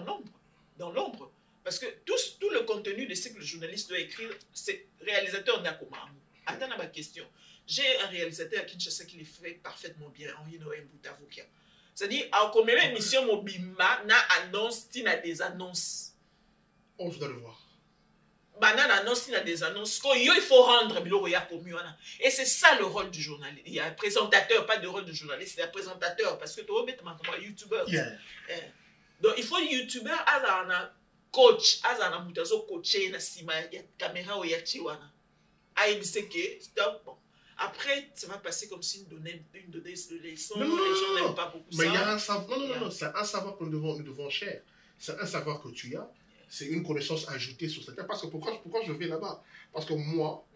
dans l'ombre. Parce que tout le contenu de ce que le journaliste doit écrire, c'est réalisateur Nakoma. Attends ma question. J'ai un réalisateur à Kinshasa qui le fait parfaitement bien, Henri Noël Boutavokia. C'est-à-dire, à combien d'émissions Mobima n'a annonce, n'a des annonces. On doit le voir. Banane annonce, il y a des annonces. Il faut rendre. Et c'est ça le rôle du journaliste. Il y a un présentateur, pas de rôle de journaliste, il y a un présentateur. Parce que tu es un youtubeur. Donc il faut un youtubeur, un coach, un coach, une caméra ou une stop. Après, ça va passer comme si une donnée de leçons. Les gens n'aiment pas beaucoup ça. Mais il y a un savoir. Non, c'est un savoir que nous devons cher. C'est un savoir que tu as. C'est une connaissance ajoutée sur cette terre. Parce que pourquoi je vais là-bas? Parce que moi,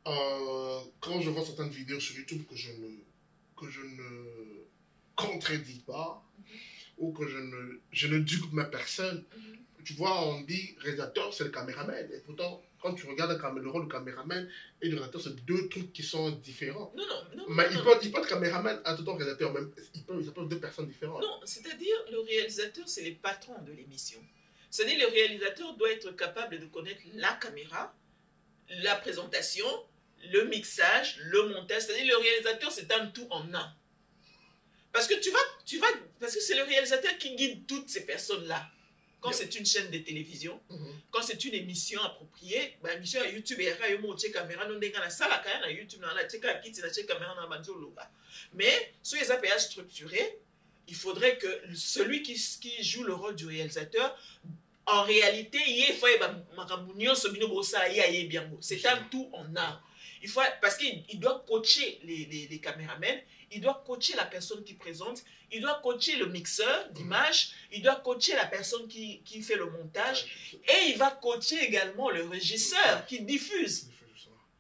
quand je vois certaines vidéos sur YouTube que je ne contredis pas, ou que je ne dupe ma personne, tu vois, on dit réalisateur, c'est le caméraman. Et pourtant, quand tu regardes le rôle du caméraman et du réalisateur, c'est deux trucs qui sont différents. Non. Mais il peut être caméraman en tout temps réalisateur, même. Ils peuvent être deux personnes différentes. Non, c'est-à-dire, le réalisateur, c'est les patrons de l'émission. C'est-à-dire, le réalisateur doit être capable de connaître la caméra, la présentation, le mixage, le montage. C'est-à-dire, le réalisateur, c'est un tout en un. Parce que parce que c'est le réalisateur qui guide toutes ces personnes-là. Quand c'est une chaîne de télévision, quand c'est une émission appropriée, émission à YouTube, il y a une caméra, il y a une salle à YouTube, il y a une caméra, mais si les APA structurés, il faudrait que celui qui joue le rôle du réalisateur, en réalité, c'est un tout en un. Parce qu'il doit coacher les caméramans, il doit coacher la personne qui présente, il doit coacher le mixeur d'image, il doit coacher la personne qui fait le montage, et il va coacher également le régisseur qui diffuse.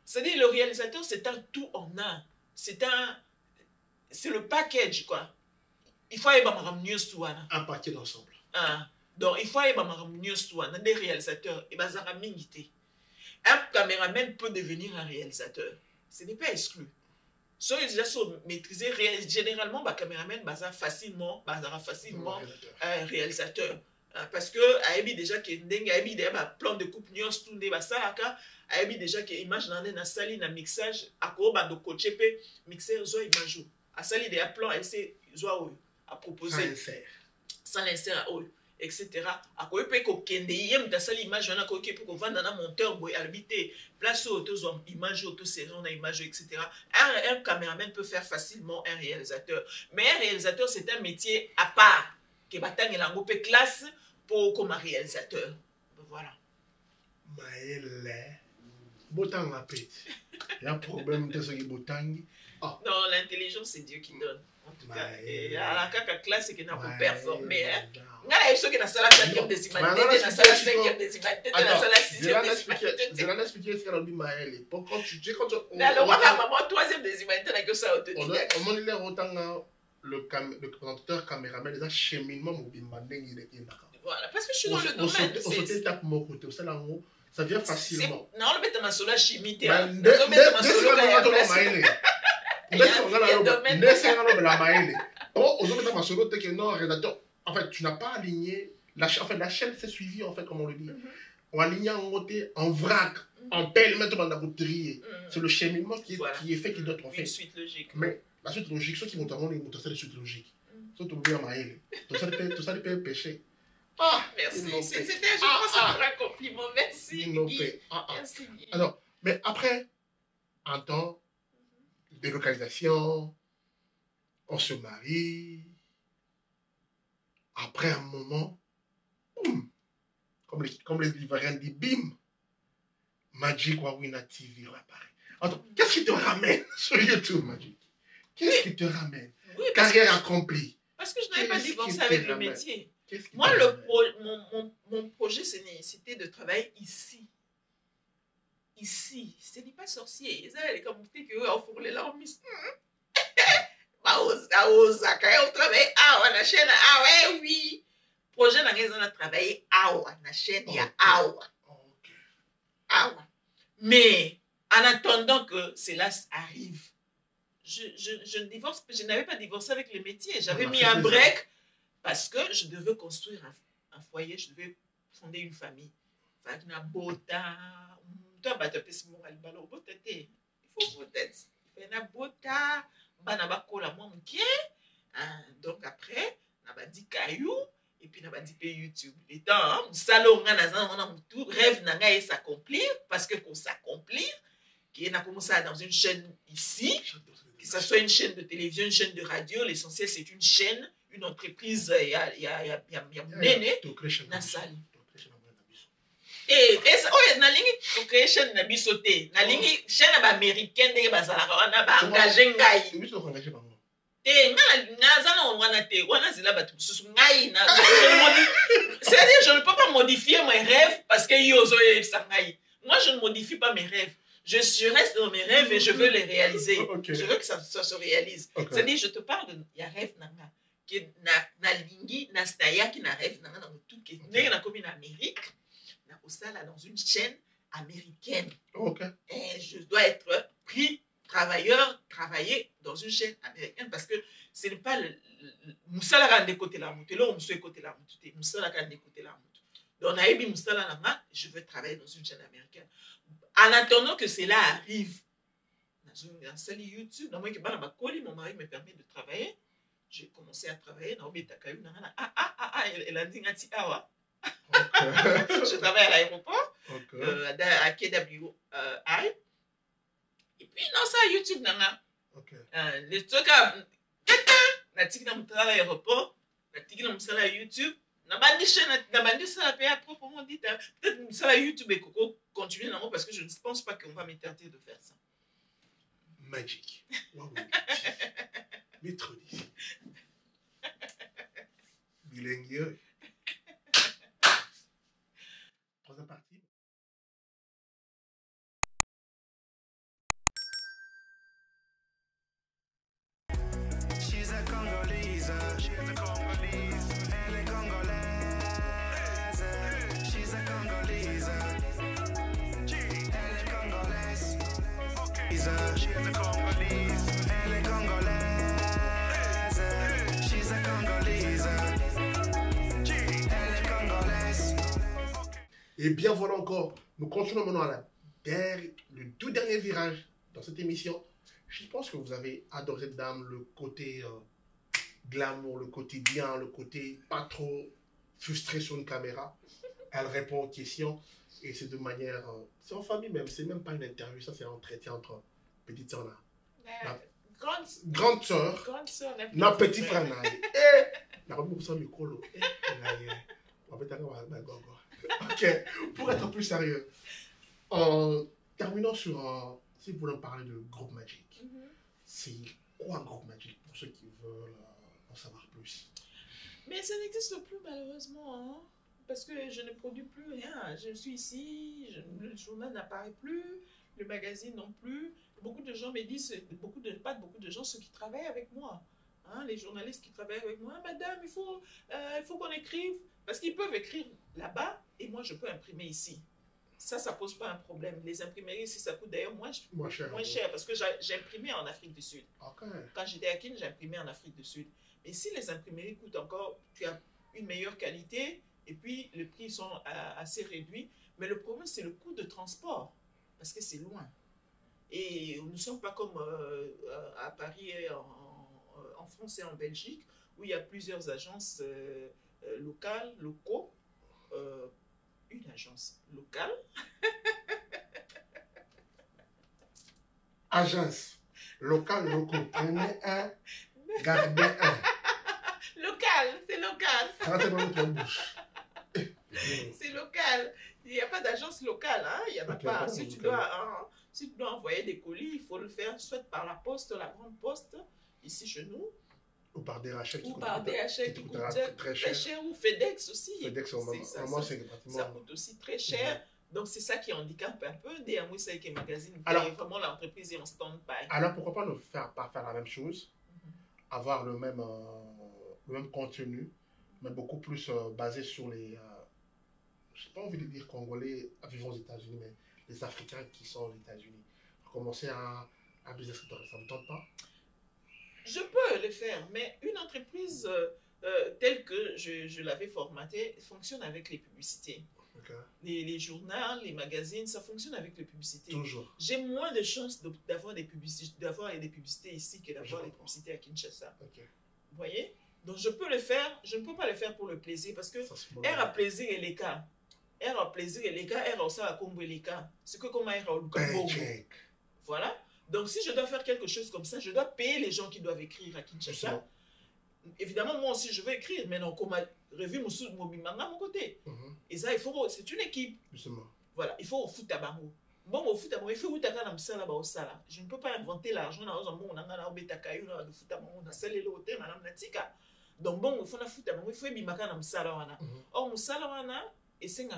C'est-à-dire, le réalisateur, c'est un tout en un. C'est le package, quoi. Il faut un paquet d'ensemble. Donc, il faut des réalisateurs. Un caméraman peut devenir un réalisateur. Ce n'est pas exclu. Si ils déjà maîtrisé, généralement, le caméraman facilement un réalisateur. Parce que Aebi déjà qui est plan de coupe nios tout ne basaka Aebi déjà qui image na sali na mixage ako ba do coacher pe mixeur zo image a sali des plans essayer zo à proposer sans l'insert etc. ako pe ko kende yem ta sali image na ko ke ko vanda na monteur boy arbité place auto zo image auto série na image etc. Un caméraman peut faire facilement un réalisateur, mais un réalisateur c'est un métier à part que batang elango pe classe pour comme réalisateur. Voilà. Maëlle, botang la pète. Il y a un problème de ce qui botang. Non, l'intelligence c'est Dieu qui donne. En tout cas, et à la caca classe c'est qu'il n'a pas performé. Ngala ceux qui na sala 5e décimale, na sala 5e décimale, na sala 6e décimale. Je vais l'expliquer ce qu'elle a dit Maëlle. Quand tu alors maman 3e décimale, t'as que ça autodidacte. On m'a dit autant le présentateur caméraman, les cheminement mobile, voilà, parce que je suis dans le domaine. On saute étape mon côté, ça vient facilement. Non, on le met dans ma solo chimie. En fait, tu n'as pas aligné. La chaîne s'est suivie, en fait, comme on le dit. On a aligné en côté, en vrac, en pelle, maintenant dans la bouterie. C'est le cheminement qui est fait, qui doit être fait. Une suite logique. Mais la suite logique, ceux qui vont t'avoir les moutons, c'est la suite logique. Ceux qui vont maïle. Tout ça, c'est péché. Ah, merci. C'était, je pense, un compliment. Merci. Merci. Alors, mais après, un temps, délocalisation, on se marie. Après un moment, boum, comme les Ivoiriens disent, bim, Magic Wawina TV apparaît. Attends, qu'est-ce qui te ramène sur YouTube, Magic? Qu'est-ce qui te ramène? Carrière accomplie. Parce que je n'avais pas divorcé avec le métier. Moi, mon projet, c'était de travailler ici. Ici. Ce n'est pas sorcier. Ils avaient comme dit que on fourrait là, on mise. On travaille à la chaîne. Ah ouais, oui. Projet, on a travaillé à la chaîne. Il y a mais en attendant que cela arrive, je n'avais pas divorcé avec le métier. J'avais mis un break parce que je devais construire un foyer, je devais fonder une famille. Il faut peut-être. Donc après, on a dit caillou et puis on a dit YouTube. Les temps, rêve n'a s'accomplir parce que pour s'accomplir, qui est commencé dans une chaîne ici, que ce soit une chaîne de télévision, une chaîne de radio, l'essentiel c'est une chaîne, une entreprise, il y a néné, na sali. Na lingi créer chaîne na bisoté, na lingi chaîne américaine de bazala na ba engagé ngai. C'est-à-dire je ne peux pas modifier mes rêves parce que moi je ne modifie pas mes rêves. Je reste dans mes rêves et je veux les réaliser. Je veux que ça se réalise. C'est-à-dire je te parle de y a rêve nanga qui na lingi na staya qui na rêve nanga dans tout qui est na comme en Amérique na osala dans une chaîne américaine. Et je dois être pris travailleur, travailler dans une chaîne américaine parce que ce n'est pas le Moussala Rande côté la moute, là on se côté la moute, Moussala Rande côté la moute. Donc Naïbi Moussala Nama, je veux travailler dans une chaîne américaine. En attendant que cela arrive, dans un seul YouTube, dans mon mari me permet de travailler. J'ai commencé à travailler dans elle a dit je travaille à l'aéroport, à KWI. Et puis, non, ça, YouTube, nana. Les trucs, na tiki na mutala l'aéroport, na tiki na mutala YouTube, na bandi chaîne, na bandi ça la paye à proprement dit. Peut-être ça la YouTube et Coco continue là parce que je ne pense pas qu'on va m'interdire de faire ça. Magic. Waouh. Maître d'ici. Bilingue. Troisième partie. Et bien voilà encore, nous continuons maintenant à le tout dernier virage dans cette émission. Je pense que vous avez adoré cette dame, le côté glamour, le côté bien, le côté pas trop frustré sur une caméra. Elle répond aux questions et c'est de manière... c'est en famille même, c'est même pas une interview, ça c'est un entretien entre petite soeur là. Grande soeur, la petite frère là. Et la robe pour ça micro là. Ok, pour être plus sérieux, en terminant sur, si vous voulez parler de Groupe Magic, c'est quoi Groupe Magic pour ceux qui veulent en savoir plus? Mais ça n'existe plus malheureusement, hein, parce que je ne produis plus rien. Je suis ici, le journal n'apparaît plus, le magazine non plus. Beaucoup de gens me disent, pas beaucoup de gens, ceux qui travaillent avec moi. Hein, les journalistes qui travaillent avec moi, ah, madame, il faut qu'on écrive. Parce qu'ils peuvent écrire là-bas et moi, je peux imprimer ici. Ça ne pose pas un problème. Les imprimeries ici, ça coûte d'ailleurs moins cher parce que j'ai imprimé en Afrique du Sud. Okay. Quand j'étais à Kin, j'ai imprimé en Afrique du Sud. Mais si les imprimeries coûtent encore, tu as une meilleure qualité et puis les prix sont assez réduits. Mais le problème, c'est le coût de transport parce que c'est loin. Et nous ne sommes pas comme à Paris et en France et en Belgique où il y a plusieurs agences locaux. Une agence locale. Agence locale, locaux. Prenez un, gardez un. Local, c'est local. Rentrez dans notre bouche. C'est local. Il n'y a pas d'agence locale. Hein? Il n'y en a pas. Si tu dois envoyer des colis, il faut le faire soit par la poste, la grande poste, ici chez nous. Ou par DHL qui coûte très cher. Ou FedEx aussi. FedEx, ça coûte aussi très cher. Donc, c'est ça qui handicape un peu des Amoussaki Magazine. Alors, vraiment, l'entreprise est en stand-by. Alors, pourquoi pas ne pas faire la même chose, avoir le même contenu, mais beaucoup plus basé sur les... je n'ai pas envie de dire Congolais vivant aux États-Unis, mais les Africains qui sont aux États-Unis. Commencer un business, ça ne me tente pas? Je peux le faire, mais une entreprise telle que je l'avais formatée fonctionne avec les publicités. Okay. Les journaux, les magazines, ça fonctionne avec les publicités. Toujours. J'ai moins de chances d'avoir des publicités ici que d'avoir des publicités à Kinshasa. Okay. Vous voyez? Donc je peux le faire, je ne peux pas le faire pour le plaisir parce que elle a plaisir et les cas. Elle a plaisir et les cas, elle a aussi à combo les cas. C'est que comme elle a le voilà. Donc, si je dois faire quelque chose comme ça, je dois payer les gens qui doivent écrire à Kinshasa. Évidemment, moi aussi, je veux écrire, mais non, comme revue Mobimanga à mon côté. Et ça, c'est une équipe. Justement. Voilà, il faut au foot à Bango. Bon, au foot à Bango, il faut au foot à Bango. Je ne peux pas inventer l'argent dans un monde, on a au Betakayu, on a au foot à Bango, on a celle l'hôtel, on a l'Amnatika. Donc, bon, il faut au foot à Bango, il faut Bimaka dans Msalawana. Or, Msalawana, et c'est une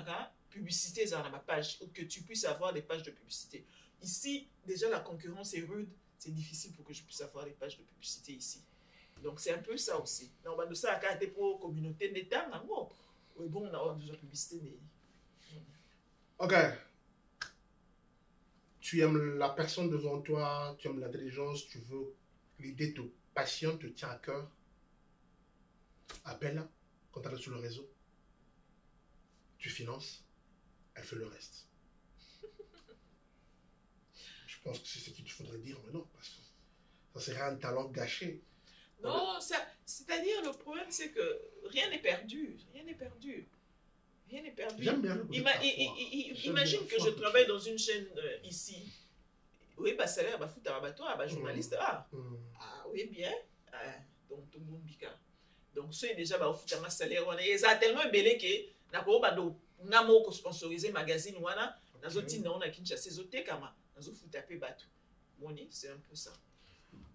publicité dans ma page, que tu puisses avoir des pages de publicité. Ici, déjà, la concurrence est rude. C'est difficile pour que je puisse avoir des pages de publicité ici. Donc, c'est un peu ça aussi. On va nous ça à pour la communauté d'État. Oui, bon, on a déjà publicité. Mais... Ok. Tu aimes la personne devant toi, tu aimes l'intelligence, tu veux... L'idée te passionne, te tient à cœur. Appelle-la, contacte-la sur le réseau. Tu finances, elle fait le reste. Je pense que c'est ce qu'il faudrait dire, mais non, parce que ça serait un talent gâché. Non, c'est-à-dire le problème, c'est que rien n'est perdu. Rien n'est perdu. Rien n'est perdu. J'aime bien imagine que je travaille dans une chaîne ici. Oui, bah salaire, bah foot à toi, bah journaliste. Ah oui, bien. Donc, tout le monde bika. Donc, c'est déjà bah foot à ma salaire. Ça a tellement belé que n'ako bah do namo ko sponsoriser magazine wana. Nazoti na on a Kinshasa zoté kama. C'est un peu ça.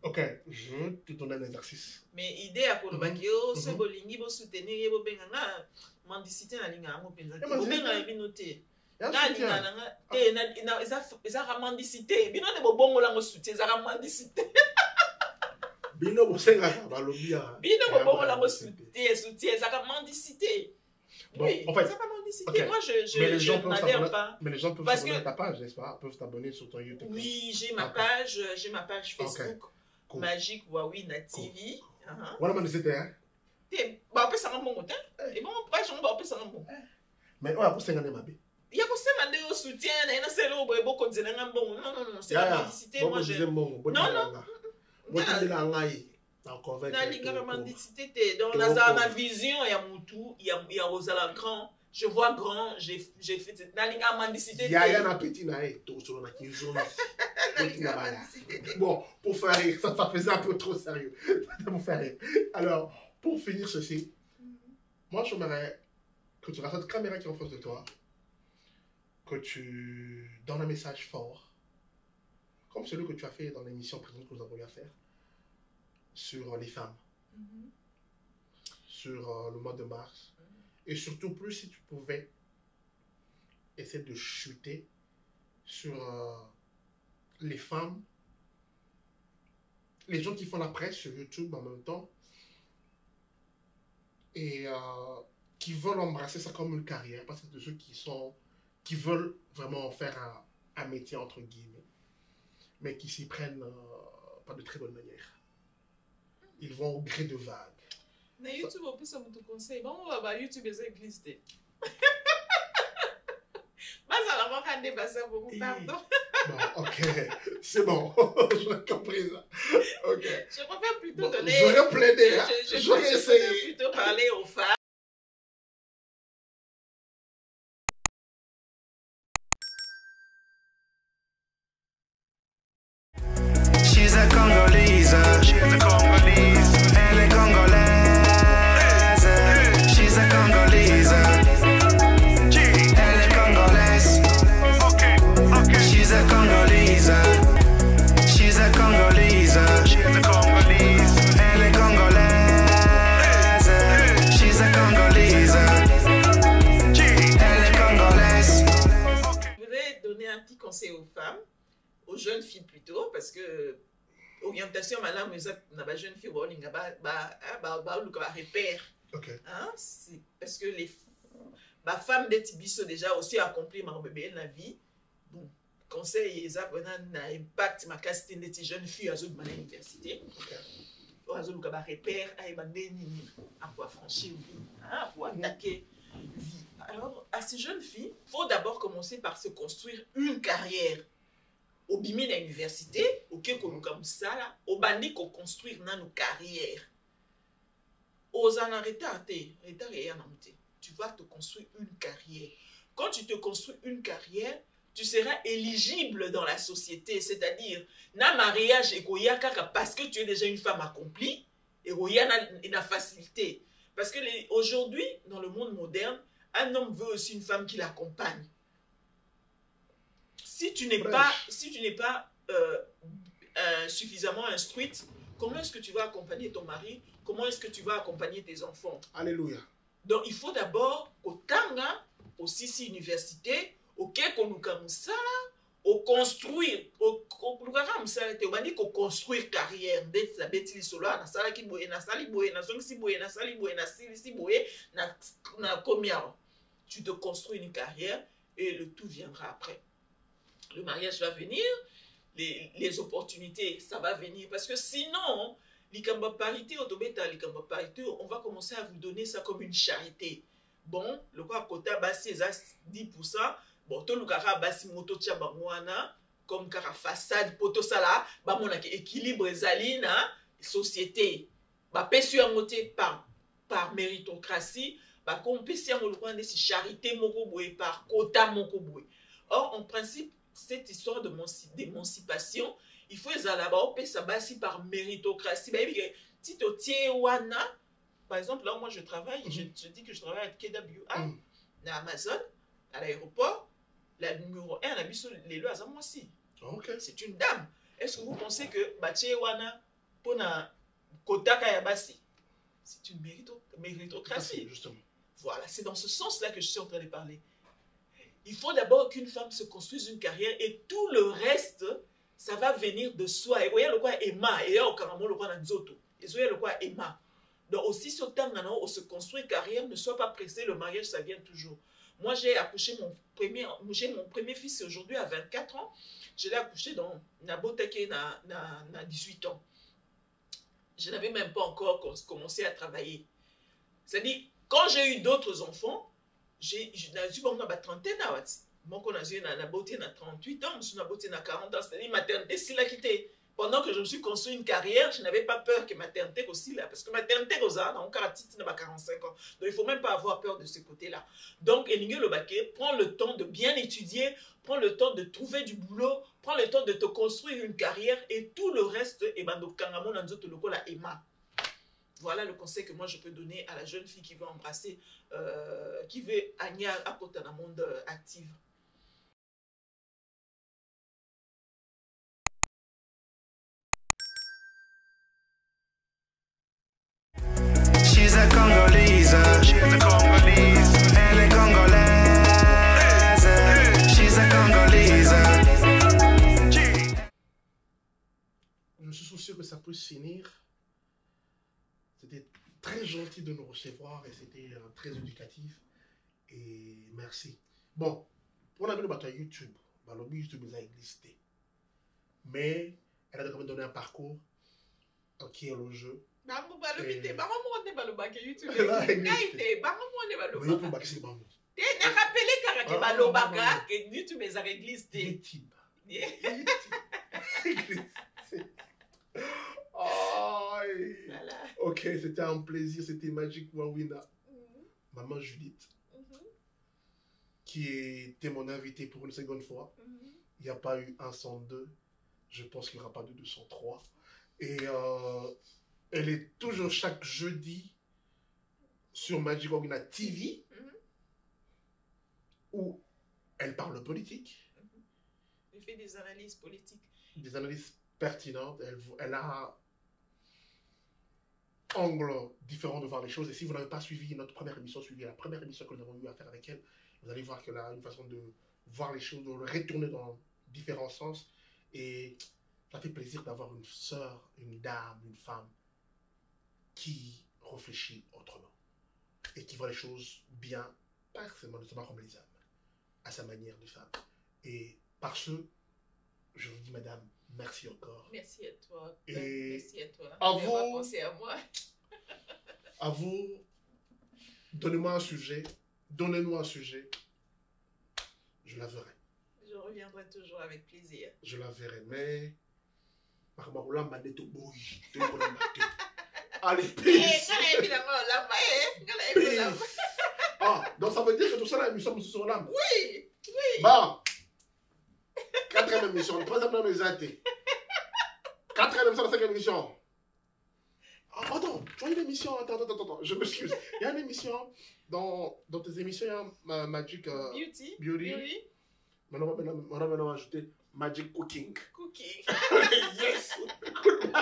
Ok, je te donne un exercice. Mais l'idée à Kolobakio, c'est que l'ingi bo soutenir bo benganga mendicité na linga ngo penza. Bo benga binoté. Na linga na eza mendicité. Bino ne bo bongo la ngo soutien eza mendicité. Bino bo senga ba lobia. Bino bo bongo la ngo soutien eza mendicité. Bon, oui, en fait, okay. Moi, je n'adhère pas. Mais les gens peuvent s'abonner à ta page, n'est-ce pas? Peuvent t'abonner sur ton YouTube. Oui, j'ai ma page Facebook, cool. Magic Wawina TV. Voilà, mais c'était, hein? Bah, après, ça m'a bon, et bon, après, je vais ça bon. Mais on a pour 50 mabé. Il y a pour ça, on soutien, il y a c'est là, beaucoup de gens, non, c'est la mendicité. Moi, je. Non. Na linga mendicité donc na vision ya mutu ya Rosala grand je vois grand j'ai fait na linga mendicité il y a un petit naé tout sur la kinzo bon pour faire rire ça faisait un peu trop sérieux pour faire rire. Alors pour finir ceci, moi j'aimerais que tu regardes cette caméra qui est en face de toi, que tu donnes un message fort comme celui que tu as fait dans l'émission précédente que nous avons eu à faire sur les femmes, sur le mois de mars, et surtout plus si tu pouvais essayer de chuter sur les femmes les gens qui font la presse sur YouTube en même temps et qui veulent embrasser ça comme une carrière, parce que c'est de ceux qui veulent vraiment en faire un métier entre guillemets, mais qui s'y prennent pas de très bonne manière. Ils vont au gré de vagues. Na YouTube, on peut ça me conseiller. Bon, on va YouTube et ça existe. Moi, ça va pas faire dépasser beaucoup, pardon. Bon, ok, c'est bon, j'ai compris ça. Ok. Je préfère plutôt Bon, donner. j'aurais plaidé, hein. Je J'aurais préfère essayé. plutôt parler aux femmes. She's a Congolese. She's a Congolese. Elle est congolaise. She's a Congolese. Elle est congolaise. She's a Congolese. She's a Congolese. She's a Congolese. Elle est congolaise. She's a Congolese. Elle est congolaise. Je voudrais donner un petit conseil aux femmes, aux jeunes filles plutôt, parce que orientation madame n'a pas jeune fille on n'a pas repère. Ok. Hein, c'est parce que les femmes des tibiso déjà aussi accompli ma bébé la vie. Bon, conseil ça na impact ma casting des jeunes filles à l'université. Ok. Oazo luka ba repère ay bandeni à quoi franchir vie, hein, pour attaquer vie. Alors à ces jeunes filles, faut d'abord commencer par se construire une carrière. Au bimi à l'université, ok, comme ça là, au bandi qu'on construire dans nos carrières. Aux en retardé, tu vas te construire une carrière. Quand tu te construis une carrière, tu seras éligible dans la société, c'est-à-dire, na mariage et parce que tu es déjà une femme accomplie, et na facilité. Parce que aujourd'hui, dans le monde moderne, un homme veut aussi une femme qui l'accompagne. Si tu n'es pas suffisamment instruite, comment est-ce que tu vas accompagner ton mari? Comment est-ce que tu vas accompagner tes enfants? Alléluia. Donc, il faut d'abord au Tanga, au Sisi Université, au Kekonukamusala, au construire, au Nukamusala, au Bandi, au construire carrière. Dès la bêtise solo, na sala ki boye, na sali boye, na songi si boye, na sali boye, na sili si boye, na combien. Tu te construis une carrière et le tout viendra après. Le mariage va venir, les opportunités, ça va venir. Parce que sinon, l'ikamba parité, on va commencer à vous donner ça comme une charité. Bon, le quoi quota bassi, 10%. Bon, tout le cara bassi moto tchabamouana, comme cara façade, poto sala, bah mon équilibre zalina, société. Bah, pésu à moté par méritocratie, bah, comme pésu à moté si charité mokoboué par quota mokoboué. Or, en principe, cette histoire d'émancipation, il faut là-bas par méritocratie. Par exemple, là où moi je travaille, je dis que je travaille à KWA, à Amazon, à l'aéroport, la numéro 1, la mission les lois à moi aussi. C'est une dame. Est-ce que vous pensez que Wana pour na Kotaka Yabasi, c'est une méritocratie? Justement. Voilà, c'est dans ce sens-là que je suis en train de parler. Il faut d'abord qu'une femme se construise une carrière et tout le reste, ça va venir de soi. Et vous voyez le quoi Emma, et au carrément le quoi Nzoto. Et vous voyez le quoi Emma. Donc aussi sur temps où on se construit carrière, ne sois pas pressé, le mariage ça vient toujours. Moi j'ai accouché mon premier fils aujourd'hui à 24 ans. Je l'ai accouché dans Nabotake na 18 ans. Je n'avais même pas encore commencé à travailler. C'est-à-dire, quand j'ai eu d'autres enfants, j'ai eu ma trentaine. Moi, quand j'ai eu na 38 ans, je suis na 40 ans. C'est-à-dire, maternité, c'est là qui était. Pendant que je me suis construit une carrière, je n'avais pas peur que maternité aussi là. Parce que maternité, on a 45 ans. Donc, il ne faut même pas avoir peur de ce côté-là. Donc, Elingue Lobake, prends le temps de bien étudier, prends le temps de trouver du boulot, prends le temps de te construire une carrière et tout le reste, voilà le conseil que moi je peux donner à la jeune fille qui veut embrasser, qui veut agir à côté d'un monde actif. She's a Congolese. She's a Congolese. Elle est congolaise. She's a Congolese. Je suis sûr que ça peut venir. C'était très gentil de nous recevoir et c'était très éducatif. Et merci. Bon, on a vu le bateau à YouTube. Le YouTube nous a existé. Mais elle a quand même donné un parcours qui est le jeu. Ok, c'était un plaisir, c'était Magic Wawina. Maman Judith, qui était mon invitée pour une seconde fois. Il n'y a pas eu un 102, je pense qu'il n'y aura pas de 203. Et elle est toujours chaque jeudi sur Magic Wawina TV, où elle parle politique. Elle fait des analyses politiques. Des analyses pertinentes. Elle a angle différent de voir les choses. Et si vous n'avez pas suivi notre première émission, suivez la première émission que nous avons eu à faire avec elle, vous allez voir qu'elle a une façon de voir les choses, de retourner dans différents sens. Et ça fait plaisir d'avoir une sœur, une dame, une femme qui réfléchit autrement et qui voit les choses bien, pas seulement comme les hommes, à sa manière de faire. Et par ce, je vous dis, madame, merci encore. Merci à toi. Et merci à toi. À vous, penser à moi. À vous, donnez-moi un sujet, donnez-nous un sujet, je la verrai. Je reviendrai toujours avec plaisir. Je la verrai, mais... Allez, peace. Peace. Ah, donc ça veut dire que tout ça, là, nous sommes sur l'âme. Oui, oui. Bon. 4e émission, 3e émission, 4e émission, 5e émission. Oh, attends, tu vois une émission, attends, je m'excuse. Il y a une émission, dans tes émissions, il y a Magic Beauty. Maintenant, on va ajouter Magic Cooking. Yes. Good.